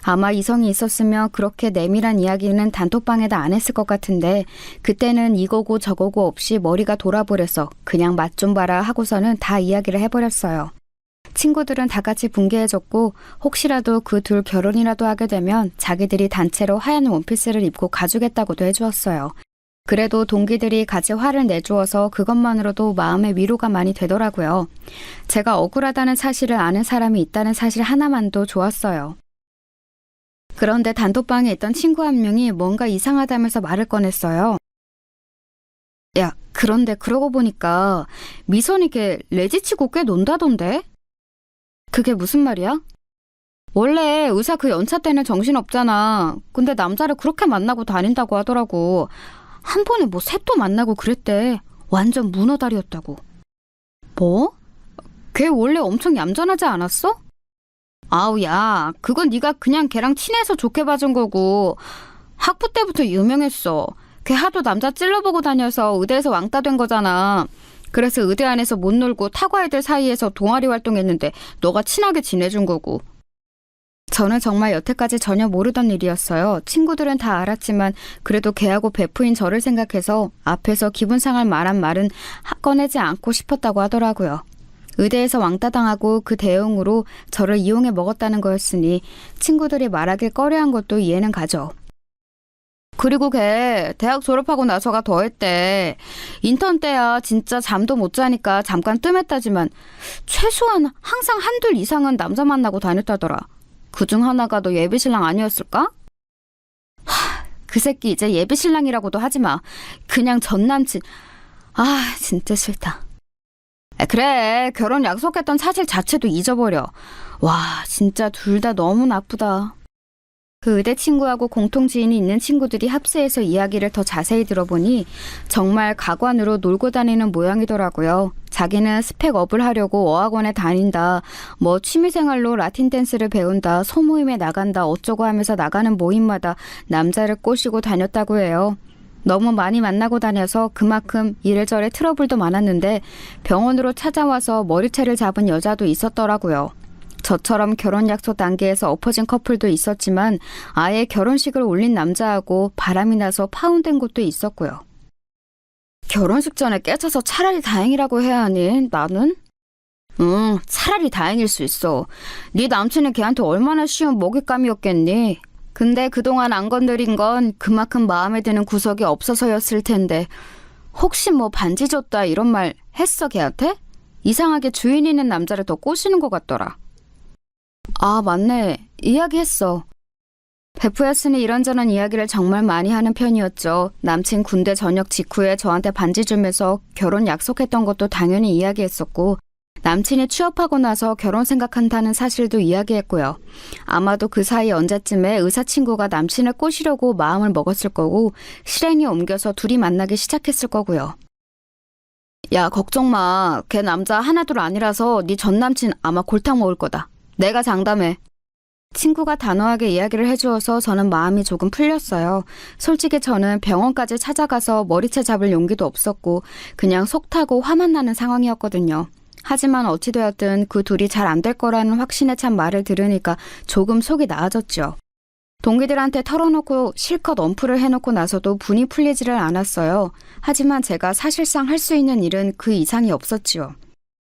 아마 이성이 있었으면 그렇게 내밀한 이야기는 단톡방에다 안 했을 것 같은데 그때는 이거고 저거고 없이 머리가 돌아버려서 그냥 맛 좀 봐라 하고서는 다 이야기를 해버렸어요. 친구들은 다 같이 붕괴해졌고 혹시라도 그 둘 결혼이라도 하게 되면 자기들이 단체로 하얀 원피스를 입고 가주겠다고도 해주었어요. 그래도 동기들이 같이 화를 내주어서 그것만으로도 마음의 위로가 많이 되더라고요. 제가 억울하다는 사실을 아는 사람이 있다는 사실 하나만도 좋았어요. 그런데 단톡방에 있던 친구 한 명이 뭔가 이상하다면서 말을 꺼냈어요. 야, 그런데 그러고 보니까 미선이 걔 레지치고 꽤 논다던데? 그게 무슨 말이야? 원래 의사 그 연차 때는 정신없잖아. 근데 남자를 그렇게 만나고 다닌다고 하더라고. 한 번에 뭐 셋도 만나고 그랬대. 완전 문어다리였다고. 뭐? 걔 원래 엄청 얌전하지 않았어? 아우 야, 그건 네가 그냥 걔랑 친해서 좋게 봐준 거고 학부 때부터 유명했어. 걔 하도 남자 찔러보고 다녀서 의대에서 왕따 된 거잖아. 그래서 의대 안에서 못 놀고 타과 애들 사이에서 동아리 활동했는데 너가 친하게 지내준 거고. 저는 정말 여태까지 전혀 모르던 일이었어요. 친구들은 다 알았지만 그래도 걔하고 베프인 저를 생각해서 앞에서 기분 상할 만한 말은 꺼내지 않고 싶었다고 하더라고요. 의대에서 왕따당하고 그 대응으로 저를 이용해 먹었다는 거였으니 친구들이 말하길 꺼려한 것도 이해는 가죠. 그리고 걔 대학 졸업하고 나서가 더 했대. 인턴 때야 진짜 잠도 못 자니까 잠깐 뜸했다지만 최소한 항상 한둘 이상은 남자 만나고 다녔다더라. 그중 하나가 너 예비신랑 아니었을까? 그 새끼 이제 예비신랑이라고도 하지마. 그냥 전남친. 아 진짜 싫다. 그래 결혼 약속했던 사실 자체도 잊어버려. 와 진짜 둘 다 너무 나쁘다. 그 의대 친구하고 공통 지인이 있는 친구들이 합세해서 이야기를 더 자세히 들어보니 정말 가관으로 놀고 다니는 모양이더라고요. 자기는 스펙업을 하려고 어학원에 다닌다, 뭐 취미생활로 라틴 댄스를 배운다, 소모임에 나간다 어쩌고 하면서 나가는 모임마다 남자를 꼬시고 다녔다고 해요. 너무 많이 만나고 다녀서 그만큼 이래저래 트러블도 많았는데 병원으로 찾아와서 머리채를 잡은 여자도 있었더라고요. 저처럼 결혼 약속 단계에서 엎어진 커플도 있었지만 아예 결혼식을 올린 남자하고 바람이 나서 파혼된 곳도 있었고요. 결혼식 전에 깨져서 차라리 다행이라고 해야 하니 나는? 차라리 다행일 수 있어. 네 남친은 걔한테 얼마나 쉬운 먹잇감이었겠니? 근데 그동안 안 건드린 건 그만큼 마음에 드는 구석이 없어서였을 텐데 혹시 뭐 반지 줬다 이런 말 했어 걔한테? 이상하게 주인 있는 남자를 더 꼬시는 것 같더라. 아 맞네. 이야기했어. 베프였으니 이런저런 이야기를 정말 많이 하는 편이었죠. 남친 군대 전역 직후에 저한테 반지 주면서 결혼 약속했던 것도 당연히 이야기했었고 남친이 취업하고 나서 결혼 생각한다는 사실도 이야기했고요. 아마도 그 사이 언제쯤에 의사 친구가 남친을 꼬시려고 마음을 먹었을 거고 실행이 옮겨서 둘이 만나기 시작했을 거고요. 야 걱정 마. 걔 남자 하나둘 아니라서 네 전남친 아마 골탕 먹을 거다. 내가 장담해. 친구가 단호하게 이야기를 해주어서 저는 마음이 조금 풀렸어요. 솔직히 저는 병원까지 찾아가서 머리채 잡을 용기도 없었고 그냥 속 타고 화만 나는 상황이었거든요. 하지만 어찌되었든 그 둘이 잘 안 될 거라는 확신에 찬 말을 들으니까 조금 속이 나아졌죠. 동기들한테 털어놓고 실컷 언플을 해놓고 나서도 분이 풀리지를 않았어요. 하지만 제가 사실상 할 수 있는 일은 그 이상이 없었지요.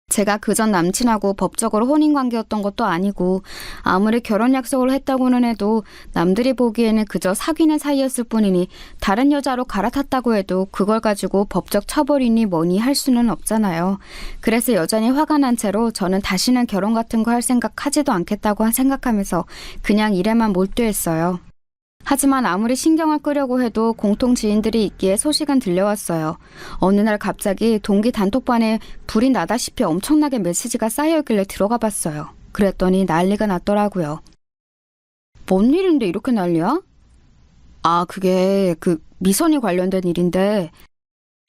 제가 그전 남친하고 법적으로 혼인관계였던 것도 아니고 아무리 결혼 약속을 했다고는 해도 남들이 보기에는 그저 사귀는 사이였을 뿐이니 다른 여자로 갈아탔다고 해도 그걸 가지고 법적 처벌이니 뭐니 할 수는 없잖아요. 그래서 여전히 화가 난 채로 저는 다시는 결혼 같은 거 할 생각 하지도 않겠다고 생각하면서 그냥 일에만 몰두했어요. 하지만 아무리 신경을 끄려고 해도 공통 지인들이 있기에 소식은 들려왔어요. 어느 날 갑자기 동기 단톡방에 불이 나다시피 엄청나게 메시지가 쌓여있길래 들어가 봤어요. 그랬더니 난리가 났더라고요. 뭔 일인데 이렇게 난리야? 아, 그게 미선이 관련된 일인데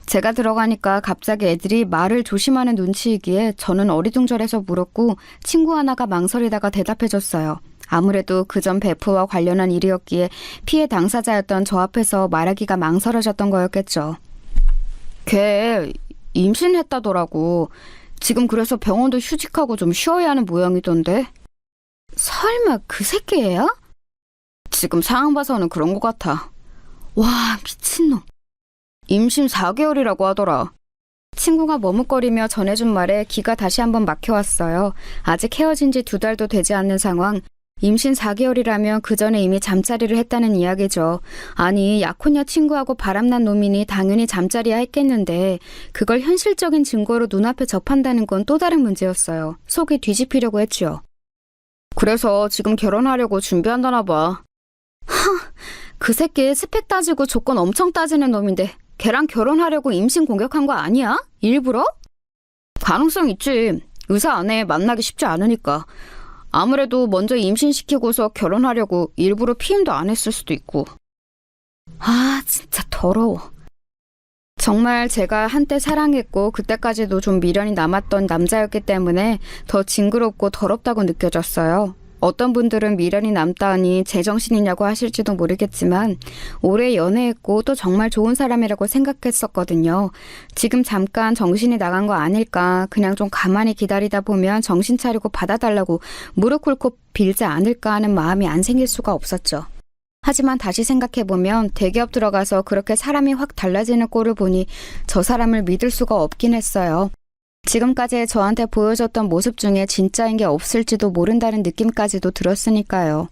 제가 들어가니까 갑자기 애들이 말을 조심하는 눈치이기에 저는 어리둥절해서 물었고 친구 하나가 망설이다가 대답해줬어요. 아무래도 그전 베프와 관련한 일이었기에 피해 당사자였던 저 앞에서 말하기가 망설여졌던 거였겠죠. 걔 임신했다더라고. 지금 그래서 병원도 휴직하고 좀 쉬어야 하는 모양이던데. 설마 그 새끼예요? 지금 상황 봐서는 그런 것 같아. 와, 미친놈. 임신 4개월이라고 하더라. 친구가 머뭇거리며 전해준 말에 귀가 다시 한번 막혀왔어요. 아직 헤어진 지 2달도 되지 않는 상황. 임신 4개월이라면 그 전에 이미 잠자리를 했다는 이야기죠. 아니, 약혼녀 친구하고 바람난 놈이니 당연히 잠자리야 했겠는데 그걸 현실적인 증거로 눈앞에 접한다는 건 또 다른 문제였어요. 속이 뒤집히려고 했죠. 그래서 지금 결혼하려고 준비한다나 봐. 그 새끼 스펙 따지고 조건 엄청 따지는 놈인데 걔랑 결혼하려고 임신 공격한 거 아니야? 일부러? 가능성 있지. 의사 아내 만나기 쉽지 않으니까. 아무래도 먼저 임신시키고서 결혼하려고 일부러 피임도 안 했을 수도 있고. 아, 진짜 더러워. 정말 제가 한때 사랑했고 그때까지도 좀 미련이 남았던 남자였기 때문에 더 징그럽고 더럽다고 느껴졌어요. 어떤 분들은 미련이 남다니 제정신이냐고 하실지도 모르겠지만 오래 연애했고 또 정말 좋은 사람이라고 생각했었거든요. 지금 잠깐 정신이 나간 거 아닐까, 그냥 좀 가만히 기다리다 보면 정신 차리고 받아달라고 무릎 꿇고 빌지 않을까 하는 마음이 안 생길 수가 없었죠. 하지만 다시 생각해보면 대기업 들어가서 그렇게 사람이 확 달라지는 꼴을 보니 저 사람을 믿을 수가 없긴 했어요. 지금까지 저한테 보여줬던 모습 중에 진짜인 게 없을지도 모른다는 느낌까지도 들었으니까요.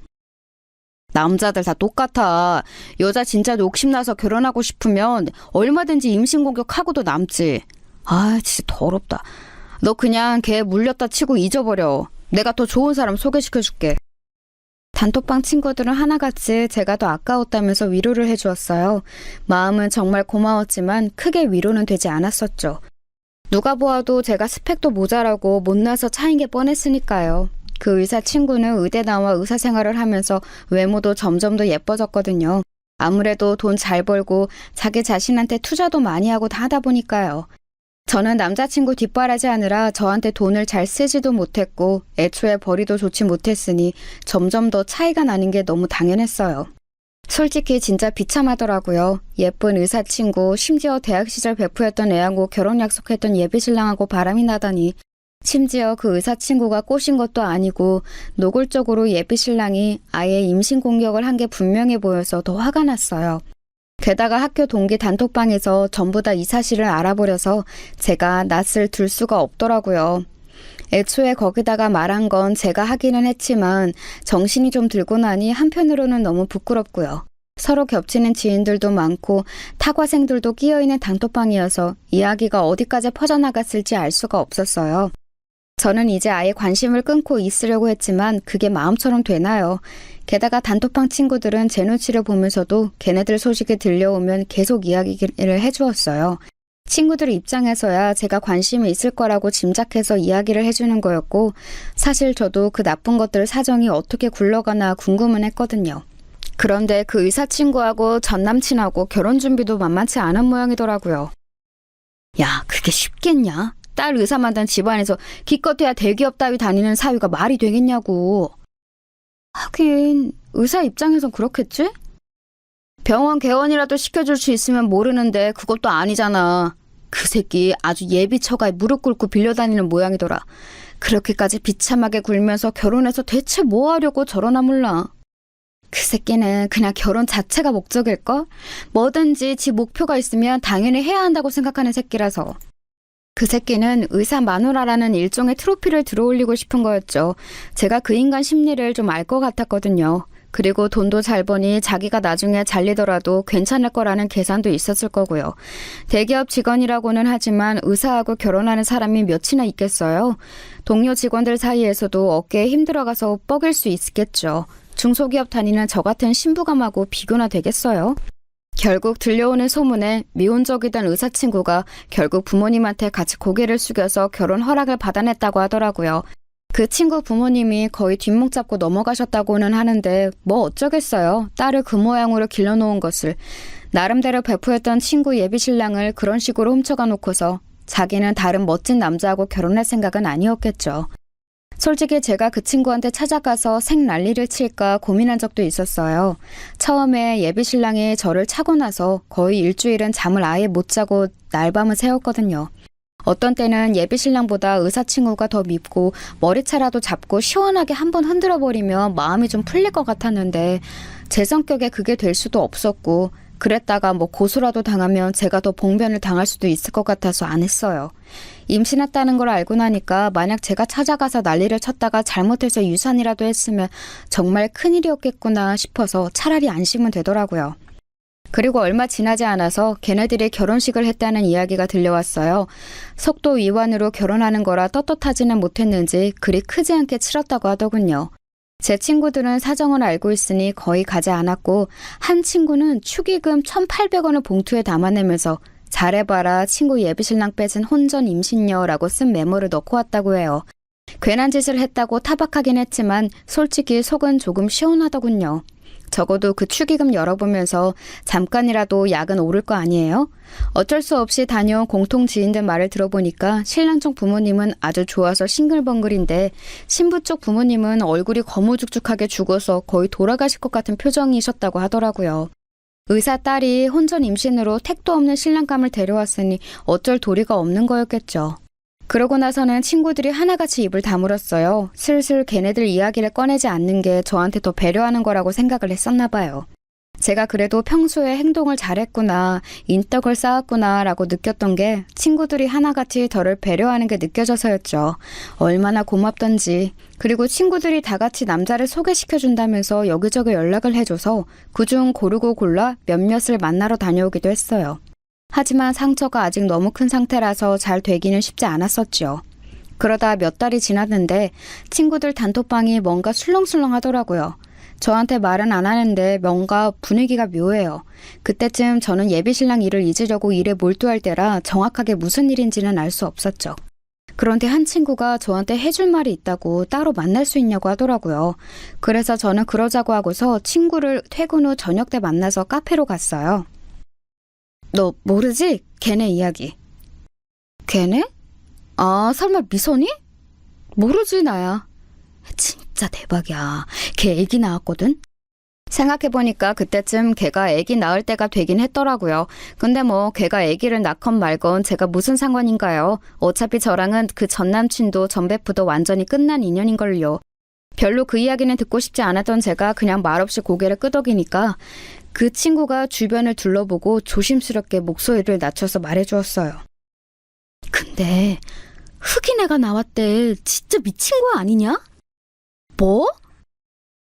남자들 다 똑같아. 여자 진짜 욕심나서 결혼하고 싶으면 얼마든지 임신 공격하고도 남지. 아, 진짜 더럽다. 너 그냥 걔 물렸다 치고 잊어버려. 내가 더 좋은 사람 소개시켜줄게. 단톡방 친구들은 하나같이 제가 더 아까웠다면서 위로를 해주었어요. 마음은 정말 고마웠지만 크게 위로는 되지 않았었죠. 누가 보아도 제가 스펙도 모자라고 못나서 차인 게 뻔했으니까요. 그 의사 친구는 의대 나와 의사 생활을 하면서 외모도 점점 더 예뻐졌거든요. 아무래도 돈 잘 벌고 자기 자신한테 투자도 많이 하고 다 하다 보니까요. 저는 남자친구 뒷바라지 하느라 저한테 돈을 잘 쓰지도 못했고 애초에 벌이도 좋지 못했으니 점점 더 차이가 나는 게 너무 당연했어요. 솔직히 진짜 비참하더라고요. 예쁜 의사 친구, 심지어 대학 시절 베프였던 애하고 결혼 약속했던 예비신랑하고 바람이 나다니. 심지어 그 의사 친구가 꼬신 것도 아니고 노골적으로 예비신랑이 아예 임신 공격을 한 게 분명해 보여서 더 화가 났어요. 게다가 학교 동기 단톡방에서 전부 다 이 사실을 알아버려서 제가 낯을 들 수가 없더라고요. 애초에 거기다가 말한 건 제가 하기는 했지만 정신이 좀 들고 나니 한편으로는 너무 부끄럽고요. 서로 겹치는 지인들도 많고 타과생들도 끼어있는 단톡방이어서 이야기가 어디까지 퍼져나갔을지 알 수가 없었어요. 저는 이제 아예 관심을 끊고 있으려고 했지만 그게 마음처럼 되나요? 게다가 단톡방 친구들은 제 눈치를 보면서도 걔네들 소식이 들려오면 계속 이야기를 해주었어요. 친구들 입장에서야 제가 관심이 있을 거라고 짐작해서 이야기를 해주는 거였고 사실 저도 그 나쁜 것들 사정이 어떻게 굴러가나 궁금은 했거든요. 그런데 그 의사 친구하고 전 남친하고 결혼 준비도 만만치 않은 모양이더라고요. 야, 그게 쉽겠냐? 딸 의사 만든 집안에서 기껏해야 대기업 따위 다니는 사위가 말이 되겠냐고. 하긴 의사 입장에선 그렇겠지? 병원 개원이라도 시켜줄 수 있으면 모르는데 그것도 아니잖아. 그 새끼 아주 예비 처가에 무릎 꿇고 빌려다니는 모양이더라. 그렇게까지 비참하게 굴면서 결혼해서 대체 뭐 하려고 저러나 몰라. 그 새끼는 그냥 결혼 자체가 목적일걸? 뭐든지 지 목표가 있으면 당연히 해야 한다고 생각하는 새끼라서. 그 새끼는 의사 마누라라는 일종의 트로피를 들어올리고 싶은 거였죠. 제가 그 인간 심리를 좀 알 것 같았거든요. 그리고 돈도 잘 버니 자기가 나중에 잘리더라도 괜찮을 거라는 계산도 있었을 거고요. 대기업 직원이라고는 하지만 의사하고 결혼하는 사람이 몇이나 있겠어요? 동료 직원들 사이에서도 어깨에 힘들어가서 뻐길 수 있겠죠. 중소기업 다니는 저 같은 신부감하고 비교나 되겠어요? 결국 들려오는 소문에 미혼적이던 의사 친구가 결국 부모님한테 같이 고개를 숙여서 결혼 허락을 받아냈다고 하더라고요. 그 친구 부모님이 거의 뒷목 잡고 넘어가셨다고는 하는데 뭐 어쩌겠어요. 딸을 그 모양으로 길러놓은 것을. 나름대로 베프였던 친구 예비신랑을 그런 식으로 훔쳐가 놓고서 자기는 다른 멋진 남자하고 결혼할 생각은 아니었겠죠. 솔직히 제가 그 친구한테 찾아가서 생난리를 칠까 고민한 적도 있었어요. 처음에 예비신랑이 저를 차고 나서 거의 일주일은 잠을 아예 못 자고 날밤을 새웠거든요. 어떤 때는 예비신랑보다 의사친구가 더 밉고 머리채라도 잡고 시원하게 한번 흔들어버리면 마음이 좀 풀릴 것 같았는데 제 성격에 그게 될 수도 없었고 그랬다가 고소라도 당하면 제가 더 봉변을 당할 수도 있을 것 같아서 안 했어요. 임신했다는 걸 알고 나니까 만약 제가 찾아가서 난리를 쳤다가 잘못해서 유산이라도 했으면 정말 큰일이었겠구나 싶어서 차라리 안심은 되더라고요. 그리고 얼마 지나지 않아서 걔네들이 결혼식을 했다는 이야기가 들려왔어요. 속도 위반으로 결혼하는 거라 떳떳하지는 못했는지 그리 크지 않게 치렀다고 하더군요. 제 친구들은 사정을 알고 있으니 거의 가지 않았고 한 친구는 축의금 1,800원을 봉투에 담아내면서 잘해봐라 친구 예비신랑 빼진 혼전 임신녀라고 쓴 메모를 넣고 왔다고 해요. 괜한 짓을 했다고 타박하긴 했지만 솔직히 속은 조금 시원하더군요. 적어도 그 축의금 열어보면서 잠깐이라도 약은 오를 거 아니에요? 어쩔 수 없이 다녀온 공통 지인들 말을 들어보니까 신랑 쪽 부모님은 아주 좋아서 싱글벙글인데 신부 쪽 부모님은 얼굴이 거무죽죽하게 죽어서 거의 돌아가실 것 같은 표정이셨다고 하더라고요. 의사 딸이 혼전 임신으로 택도 없는 신랑감을 데려왔으니 어쩔 도리가 없는 거였겠죠. 그러고 나서는 친구들이 하나같이 입을 다물었어요. 슬슬 걔네들 이야기를 꺼내지 않는 게 저한테 더 배려하는 거라고 생각을 했었나 봐요. 제가 그래도 평소에 행동을 잘했구나, 인덕을 쌓았구나 라고 느꼈던 게 친구들이 하나같이 저를 배려하는 게 느껴져서였죠. 얼마나 고맙던지. 그리고 친구들이 다 같이 남자를 소개시켜준다면서 여기저기 연락을 해줘서 그중 고르고 골라 몇몇을 만나러 다녀오기도 했어요. 하지만 상처가 아직 너무 큰 상태라서 잘 되기는 쉽지 않았었죠. 그러다 몇 달이 지났는데 친구들 단톡방이 뭔가 술렁술렁 하더라고요. 저한테 말은 안 하는데 뭔가 분위기가 묘해요. 그때쯤 저는 예비신랑 일을 잊으려고 일에 몰두할 때라 정확하게 무슨 일인지는 알 수 없었죠. 그런데 한 친구가 저한테 해줄 말이 있다고 따로 만날 수 있냐고 하더라고요. 그래서 저는 그러자고 하고서 친구를 퇴근 후 저녁 때 만나서 카페로 갔어요. 너 모르지? 걔네 이야기. 걔네? 아, 설마 미선이? 모르지, 나야. 진짜 대박이야. 걔 애기 낳았거든? 생각해보니까 그때쯤 걔가 애기 낳을 때가 되긴 했더라고요. 근데 걔가 애기를 낳건 말건 제가 무슨 상관인가요? 어차피 저랑은 그 전 남친도 전 베프도 완전히 끝난 인연인걸요. 별로 그 이야기는 듣고 싶지 않았던 제가 그냥 말없이 고개를 끄덕이니까 그 친구가 주변을 둘러보고 조심스럽게 목소리를 낮춰서 말해주었어요. 근데 흑인 애가 나왔대. 진짜 미친 거 아니냐? 뭐?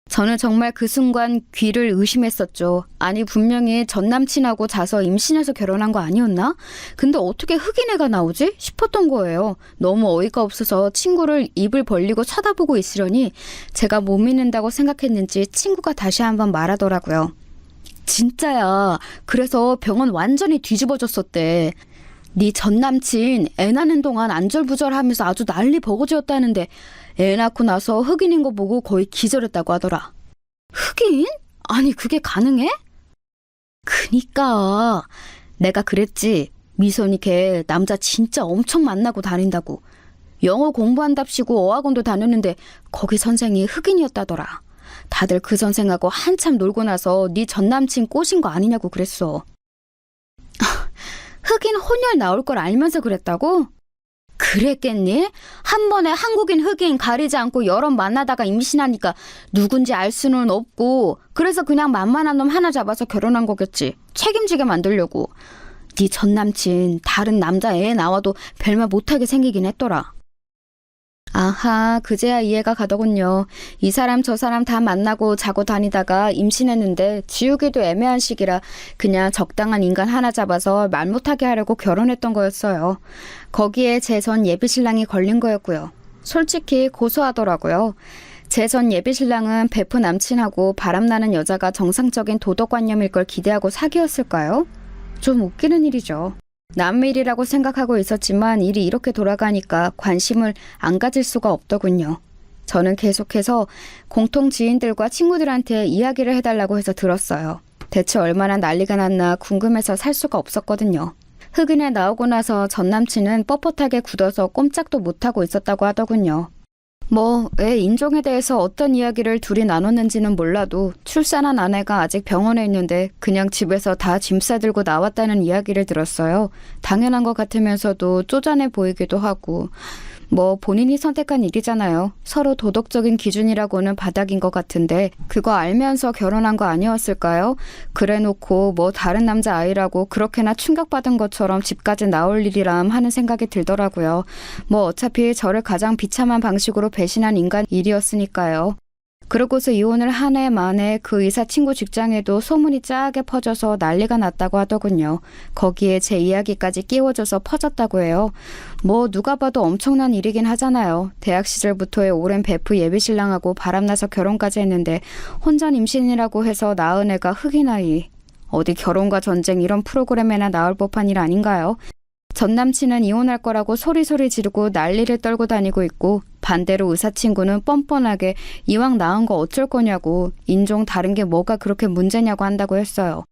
저는 정말 그 순간 귀를 의심했었죠. 아니 분명히 전 남친하고 자서 임신해서 결혼한 거 아니었나? 근데 어떻게 흑인 애가 나오지? 싶었던 거예요. 너무 어이가 없어서 친구를 입을 벌리고 쳐다보고 있으려니 제가 못 믿는다고 생각했는지 친구가 다시 한번 말하더라고요. 진짜야. 그래서 병원 완전히 뒤집어졌었대. 네 전 남친 애 낳는 동안 안절부절하면서 아주 난리 버거지였다는데 애 낳고 나서 흑인인 거 보고 거의 기절했다고 하더라. 흑인? 아니 그게 가능해? 그니까 내가 그랬지. 미선이 걔 남자 진짜 엄청 만나고 다닌다고. 영어 공부한답시고 어학원도 다녔는데 거기 선생이 흑인이었다더라. 다들 그 선생하고 한참 놀고 나서 네 전 남친 꼬신 거 아니냐고 그랬어. 흑인 혼혈 나올 걸 알면서 그랬다고? 그랬겠니? 한 번에 한국인 흑인 가리지 않고 여러 만나다가 임신하니까 누군지 알 수는 없고 그래서 그냥 만만한 놈 하나 잡아서 결혼한 거겠지. 책임지게 만들려고. 네 전 남친 다른 남자 애 나와도 별말 못하게 생기긴 했더라. 아하, 그제야 이해가 가더군요. 이 사람 저 사람 다 만나고 자고 다니다가 임신했는데 지우기도 애매한 시기라 그냥 적당한 인간 하나 잡아서 말 못하게 하려고 결혼했던 거였어요. 거기에 제 전 예비신랑이 걸린 거였고요. 솔직히 고소하더라고요. 제 전 예비신랑은 베프 남친하고 바람나는 여자가 정상적인 도덕관념일 걸 기대하고 사귀었을까요? 좀 웃기는 일이죠. 남의 일이라고 생각하고 있었지만 일이 이렇게 돌아가니까 관심을 안 가질 수가 없더군요. 저는 계속해서 공통 지인들과 친구들한테 이야기를 해달라고 해서 들었어요. 대체 얼마나 난리가 났나 궁금해서 살 수가 없었거든요. 흑인에 나오고 나서 전 남친은 뻣뻣하게 굳어서 꼼짝도 못하고 있었다고 하더군요. 애 인종에 대해서 어떤 이야기를 둘이 나눴는지는 몰라도 출산한 아내가 아직 병원에 있는데 그냥 집에서 다 짐 싸들고 나왔다는 이야기를 들었어요. 당연한 것 같으면서도 쪼잔해 보이기도 하고. 본인이 선택한 일이잖아요. 서로 도덕적인 기준이라고는 바닥인 것 같은데 그거 알면서 결혼한 거 아니었을까요? 그래놓고 다른 남자 아이라고 그렇게나 충격받은 것처럼 집까지 나올 일이람 하는 생각이 들더라고요. 어차피 저를 가장 비참한 방식으로 배신한 인간 일이었으니까요. 그러고서 이혼을 한 해 만에 그 의사 친구 직장에도 소문이 짜게 퍼져서 난리가 났다고 하더군요. 거기에 제 이야기까지 끼워져서 퍼졌다고 해요. 누가 봐도 엄청난 일이긴 하잖아요. 대학 시절부터의 오랜 베프 예비신랑하고 바람나서 결혼까지 했는데 혼전 임신이라고 해서 낳은 애가 흑인 아이. 어디 결혼과 전쟁 이런 프로그램에나 나올 법한 일 아닌가요? 전 남친은 이혼할 거라고 소리소리 지르고 난리를 떨고 다니고 있고 반대로 의사 친구는 뻔뻔하게 이왕 낳은 거 어쩔 거냐고 인종 다른 게 뭐가 그렇게 문제냐고 한다고 했어요.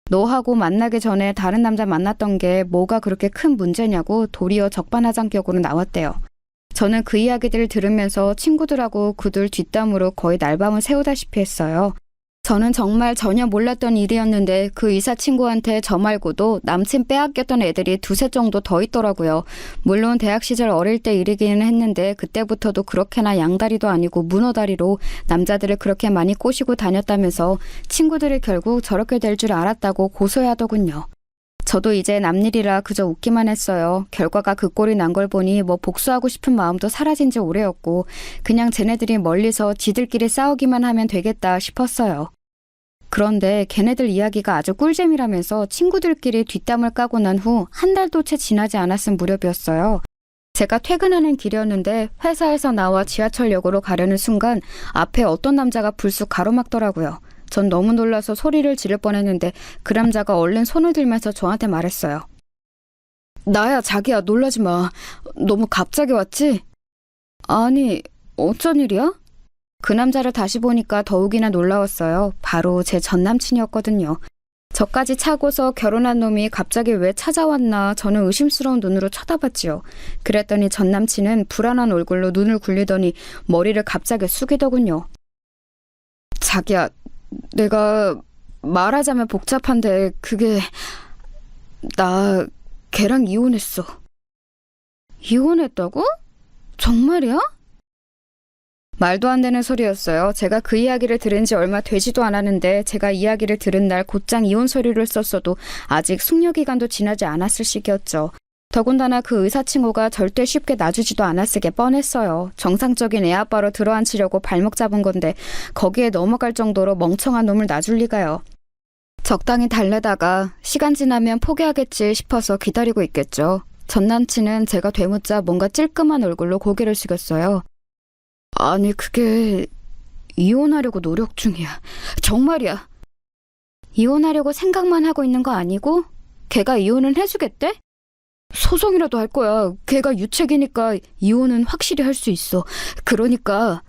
너하고 만나기 전에 다른 남자 만났던 게 뭐가 그렇게 큰 문제냐고 도리어 적반하장격으로 나왔대요. 저는 그 이야기들을 들으면서 친구들하고 그들 뒷담으로 거의 날밤을 새우다시피 했어요. 저는 정말 전혀 몰랐던 일이었는데 그 의사 친구한테 저 말고도 남친 빼앗겼던 애들이 두세 정도 더 있더라고요. 물론 대학 시절 어릴 때 일이기는 했는데 그때부터도 그렇게나 양다리도 아니고 문어다리로 남자들을 그렇게 많이 꼬시고 다녔다면서 친구들이 결국 저렇게 될 줄 알았다고 고소해하더군요. 저도 이제 남일이라 그저 웃기만 했어요. 결과가 그 꼴이 난 걸 보니 복수하고 싶은 마음도 사라진 지 오래였고 그냥 쟤네들이 멀리서 지들끼리 싸우기만 하면 되겠다 싶었어요. 그런데 걔네들 이야기가 아주 꿀잼이라면서 친구들끼리 뒷담을 까고 난 후 한 달도 채 지나지 않았을 무렵이었어요. 제가 퇴근하는 길이었는데 회사에서 나와 지하철역으로 가려는 순간 앞에 어떤 남자가 불쑥 가로막더라고요. 전 너무 놀라서 소리를 지를 뻔했는데 그 남자가 얼른 손을 들면서 저한테 말했어요. 나야 자기야 놀라지 마. 너무 갑자기 왔지? 아니 어쩐 일이야? 그 남자를 다시 보니까 더욱이나 놀라웠어요. 바로 제 전남친이었거든요. 저까지 차고서 결혼한 놈이 갑자기 왜 찾아왔나 저는 의심스러운 눈으로 쳐다봤지요. 그랬더니 전남친은 불안한 얼굴로 눈을 굴리더니 머리를 갑자기 숙이더군요. 자기야, 내가 말하자면 복잡한데 그게 나 걔랑 이혼했어. 이혼했다고? 정말이야? 말도 안 되는 소리였어요. 제가 그 이야기를 들은 지 얼마 되지도 않았는데 제가 이야기를 들은 날 곧장 이혼 서류를 썼어도 아직 숙려기간도 지나지 않았을 시기였죠. 더군다나 그 의사 친구가 절대 쉽게 놔주지도 않았을 게 뻔했어요. 정상적인 애아빠로 들어앉히려고 발목 잡은 건데 거기에 넘어갈 정도로 멍청한 놈을 놔줄 리가요. 적당히 달래다가 시간 지나면 포기하겠지 싶어서 기다리고 있겠죠. 전 남친은 제가 되묻자 뭔가 찔끔한 얼굴로 고개를 숙였어요. 아니 그게 이혼하려고 노력 중이야. 정말이야. 이혼하려고 생각만 하고 있는 거 아니고 걔가 이혼은 해주겠대? 소송이라도 할 거야. 걔가 유책이니까 이혼은 확실히 할 수 있어. 그러니까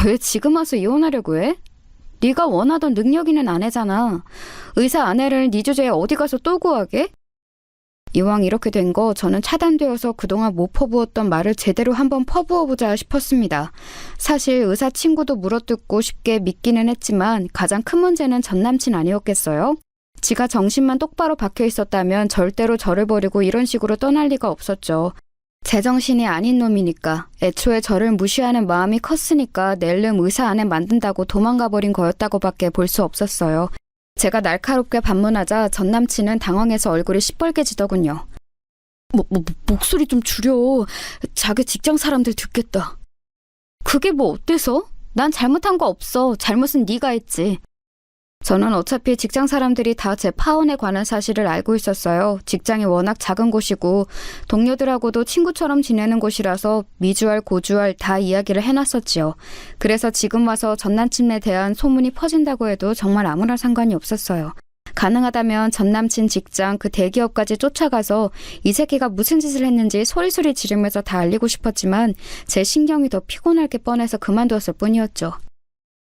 왜 지금 와서 이혼하려고 해? 네가 원하던 능력 있는 아내잖아. 의사 아내를 네 주제에 어디 가서 또 구하게? 이왕 이렇게 된 거 저는 차단되어서 그동안 못 퍼부었던 말을 제대로 한번 퍼부어보자 싶었습니다. 사실 의사 친구도 물어뜯고 쉽게 믿기는 했지만 가장 큰 문제는 전 남친 아니었겠어요? 지가 정신만 똑바로 박혀 있었다면 절대로 저를 버리고 이런 식으로 떠날 리가 없었죠. 제정신이 아닌 놈이니까 애초에 저를 무시하는 마음이 컸으니까 낼름 의사 아내 만든다고 도망가 버린 거였다고밖에 볼 수 없었어요. 제가 날카롭게 반문하자 전 남친은 당황해서 얼굴이 시뻘개지더군요. 목소리 좀 줄여. 자기 직장 사람들 듣겠다. 그게 뭐 어때서? 난 잘못한 거 없어. 잘못은 네가 했지. 저는 어차피 직장 사람들이 다 제 파혼에 관한 사실을 알고 있었어요. 직장이 워낙 작은 곳이고 동료들하고도 친구처럼 지내는 곳이라서 미주알 고주알 다 이야기를 해놨었지요. 그래서 지금 와서 전 남친에 대한 소문이 퍼진다고 해도 정말 아무런 상관이 없었어요. 가능하다면 전 남친 직장 그 대기업까지 쫓아가서 이 새끼가 무슨 짓을 했는지 소리소리 지르면서 다 알리고 싶었지만 제 신경이 더 피곤할 게 뻔해서 그만두었을 뿐이었죠.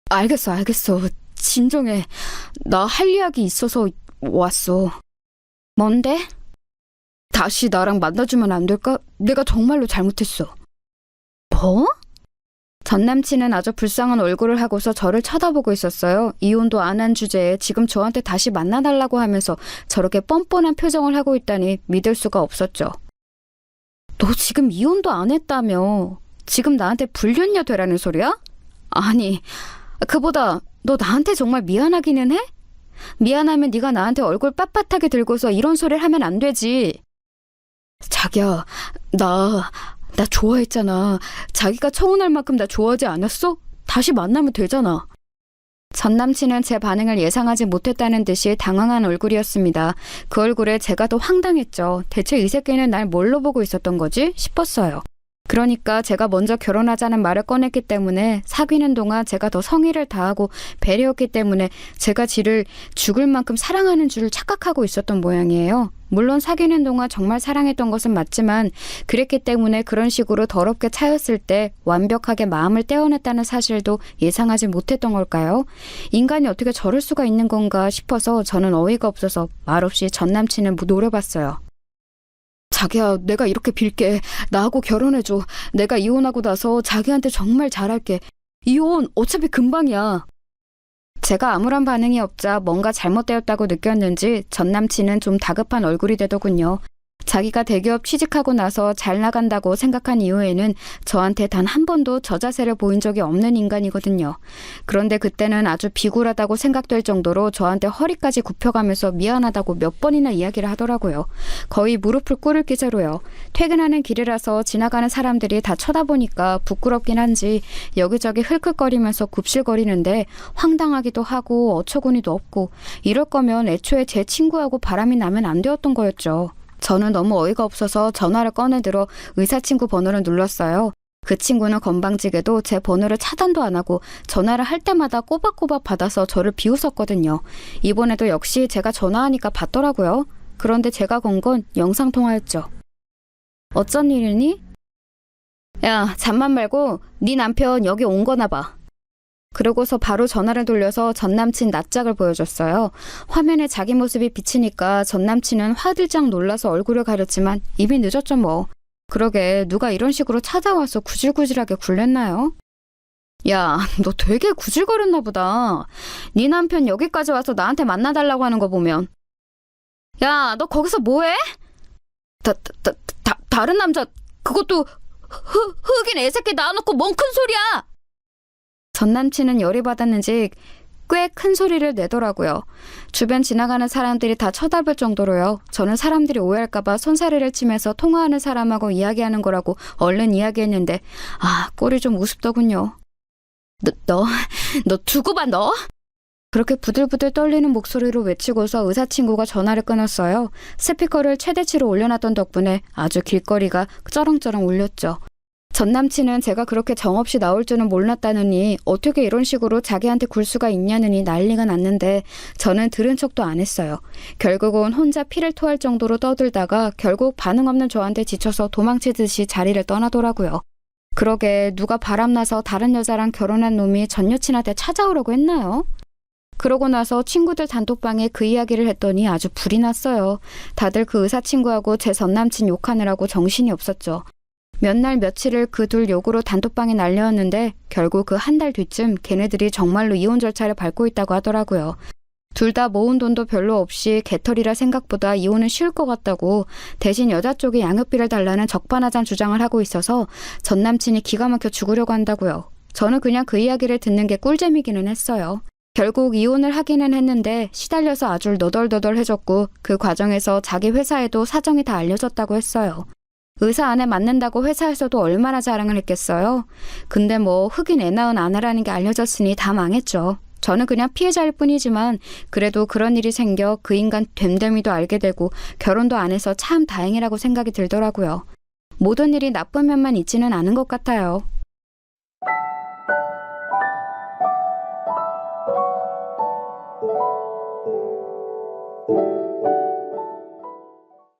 알겠어. 진정해. 나 할 이야기 있어서 왔어. 뭔데? 다시 나랑 만나주면 안 될까? 내가 정말로 잘못했어. 뭐? 전 남친은 아주 불쌍한 얼굴을 하고서 저를 쳐다보고 있었어요. 이혼도 안 한 주제에 지금 저한테 다시 만나달라고 하면서 저렇게 뻔뻔한 표정을 하고 있다니 믿을 수가 없었죠. 너 지금 이혼도 안 했다며. 지금 나한테 불륜녀 되라는 소리야? 아니, 그보다 너 나한테 정말 미안하기는 해? 미안하면 네가 나한테 얼굴 빳빳하게 들고서 이런 소리를 하면 안 되지. 자기야, 나 좋아했잖아. 자기가 청혼할 만큼 나 좋아하지 않았어? 다시 만나면 되잖아. 전 남친은 제 반응을 예상하지 못했다는 듯이 당황한 얼굴이었습니다. 그 얼굴에 제가 더 황당했죠. 대체 이 새끼는 날 뭘로 보고 있었던 거지? 싶었어요. 그러니까 제가 먼저 결혼하자는 말을 꺼냈기 때문에 사귀는 동안 제가 더 성의를 다하고 배려했기 때문에 제가 지를 죽을 만큼 사랑하는 줄 착각하고 있었던 모양이에요. 물론 사귀는 동안 정말 사랑했던 것은 맞지만 그랬기 때문에 그런 식으로 더럽게 차였을 때 완벽하게 마음을 떼어냈다는 사실도 예상하지 못했던 걸까요? 인간이 어떻게 저럴 수가 있는 건가 싶어서 저는 어이가 없어서 말없이 전 남친을 노려봤어요. 자기야, 내가 이렇게 빌게. 나하고 결혼해줘. 내가 이혼하고 나서 자기한테 정말 잘할게. 이혼 어차피 금방이야. 제가 아무런 반응이 없자 뭔가 잘못되었다고 느꼈는지 전 남친은 좀 다급한 얼굴이 되더군요. 자기가 대기업 취직하고 나서 잘 나간다고 생각한 이후에는 저한테 단 한 번도 저 자세를 보인 적이 없는 인간이거든요. 그런데 그때는 아주 비굴하다고 생각될 정도로 저한테 허리까지 굽혀가면서 미안하다고 몇 번이나 이야기를 하더라고요. 거의 무릎을 꿇을 기세로요. 퇴근하는 길이라서 지나가는 사람들이 다 쳐다보니까 부끄럽긴 한지 여기저기 흘끗거리면서 굽실거리는데 황당하기도 하고 어처구니도 없고 이럴 거면 애초에 제 친구하고 바람이 나면 안 되었던 거였죠. 저는 너무 어이가 없어서 전화를 꺼내들어 의사친구 번호를 눌렀어요. 그 친구는 건방지게도 제 번호를 차단도 안 하고 전화를 할 때마다 꼬박꼬박 받아서 저를 비웃었거든요. 이번에도 역시 제가 전화하니까 받더라고요. 그런데 제가 건 건 영상통화였죠. 어쩐 일이니? 야, 잠만 말고 네 남편 여기 온 거나 봐. 그러고서 바로 전화를 돌려서 전 남친 낯짝을 보여줬어요. 화면에 자기 모습이 비치니까 전 남친은 화들짝 놀라서 얼굴을 가렸지만 이미 늦었죠 뭐. 그러게 누가 이런 식으로 찾아와서 구질구질하게 굴렸나요? 야, 너 되게 구질거렸나 보다. 네 남편 여기까지 와서 나한테 만나달라고 하는 거 보면. 야, 너 거기서 뭐해? 다른 남자, 그것도 흑인 애새끼 낳아놓고 뭔 큰 소리야! 전 남친은 열이 받았는지 꽤 큰 소리를 내더라고요. 주변 지나가는 사람들이 다 쳐다볼 정도로요. 저는 사람들이 오해할까봐 손사래를 치면서 통화하는 사람하고 이야기하는 거라고 얼른 이야기했는데 꼴이 좀 우습더군요. 너 두고 봐 너? 그렇게 부들부들 떨리는 목소리로 외치고서 의사친구가 전화를 끊었어요. 스피커를 최대치로 올려놨던 덕분에 아주 길거리가 쩌렁쩌렁 울렸죠. 전 남친은 제가 그렇게 정없이 나올 줄은 몰랐다느니 어떻게 이런 식으로 자기한테 굴 수가 있냐느니 난리가 났는데 저는 들은 척도 안 했어요. 결국은 혼자 피를 토할 정도로 떠들다가 결국 반응 없는 저한테 지쳐서 도망치듯이 자리를 떠나더라고요. 그러게 누가 바람나서 다른 여자랑 결혼한 놈이 전 여친한테 찾아오려고 했나요? 그러고 나서 친구들 단톡방에 그 이야기를 했더니 아주 불이 났어요. 다들 그 의사친구하고 제 전 남친 욕하느라고 정신이 없었죠. 몇 날 며칠을 그 둘 욕으로 단톡방에 날려왔는데 결국 그 한 달 뒤쯤 걔네들이 정말로 이혼 절차를 밟고 있다고 하더라고요. 둘 다 모은 돈도 별로 없이 개털이라 생각보다 이혼은 쉬울 것 같다고 대신 여자 쪽에 양육비를 달라는 적반하장 주장을 하고 있어서 전 남친이 기가 막혀 죽으려고 한다고요. 저는 그냥 그 이야기를 듣는 게 꿀잼이기는 했어요. 결국 이혼을 하기는 했는데 시달려서 아주 너덜너덜해졌고 그 과정에서 자기 회사에도 사정이 다 알려졌다고 했어요. 의사 아내 맞는다고 회사에서도 얼마나 자랑을 했겠어요. 근데 뭐 흑인 애 낳은 아내라는 게 알려졌으니 다 망했죠. 저는 그냥 피해자일 뿐이지만 그래도 그런 일이 생겨 그 인간 됨됨이도 알게 되고 결혼도 안 해서 참 다행이라고 생각이 들더라고요. 모든 일이 나쁜 면만 있지는 않은 것 같아요.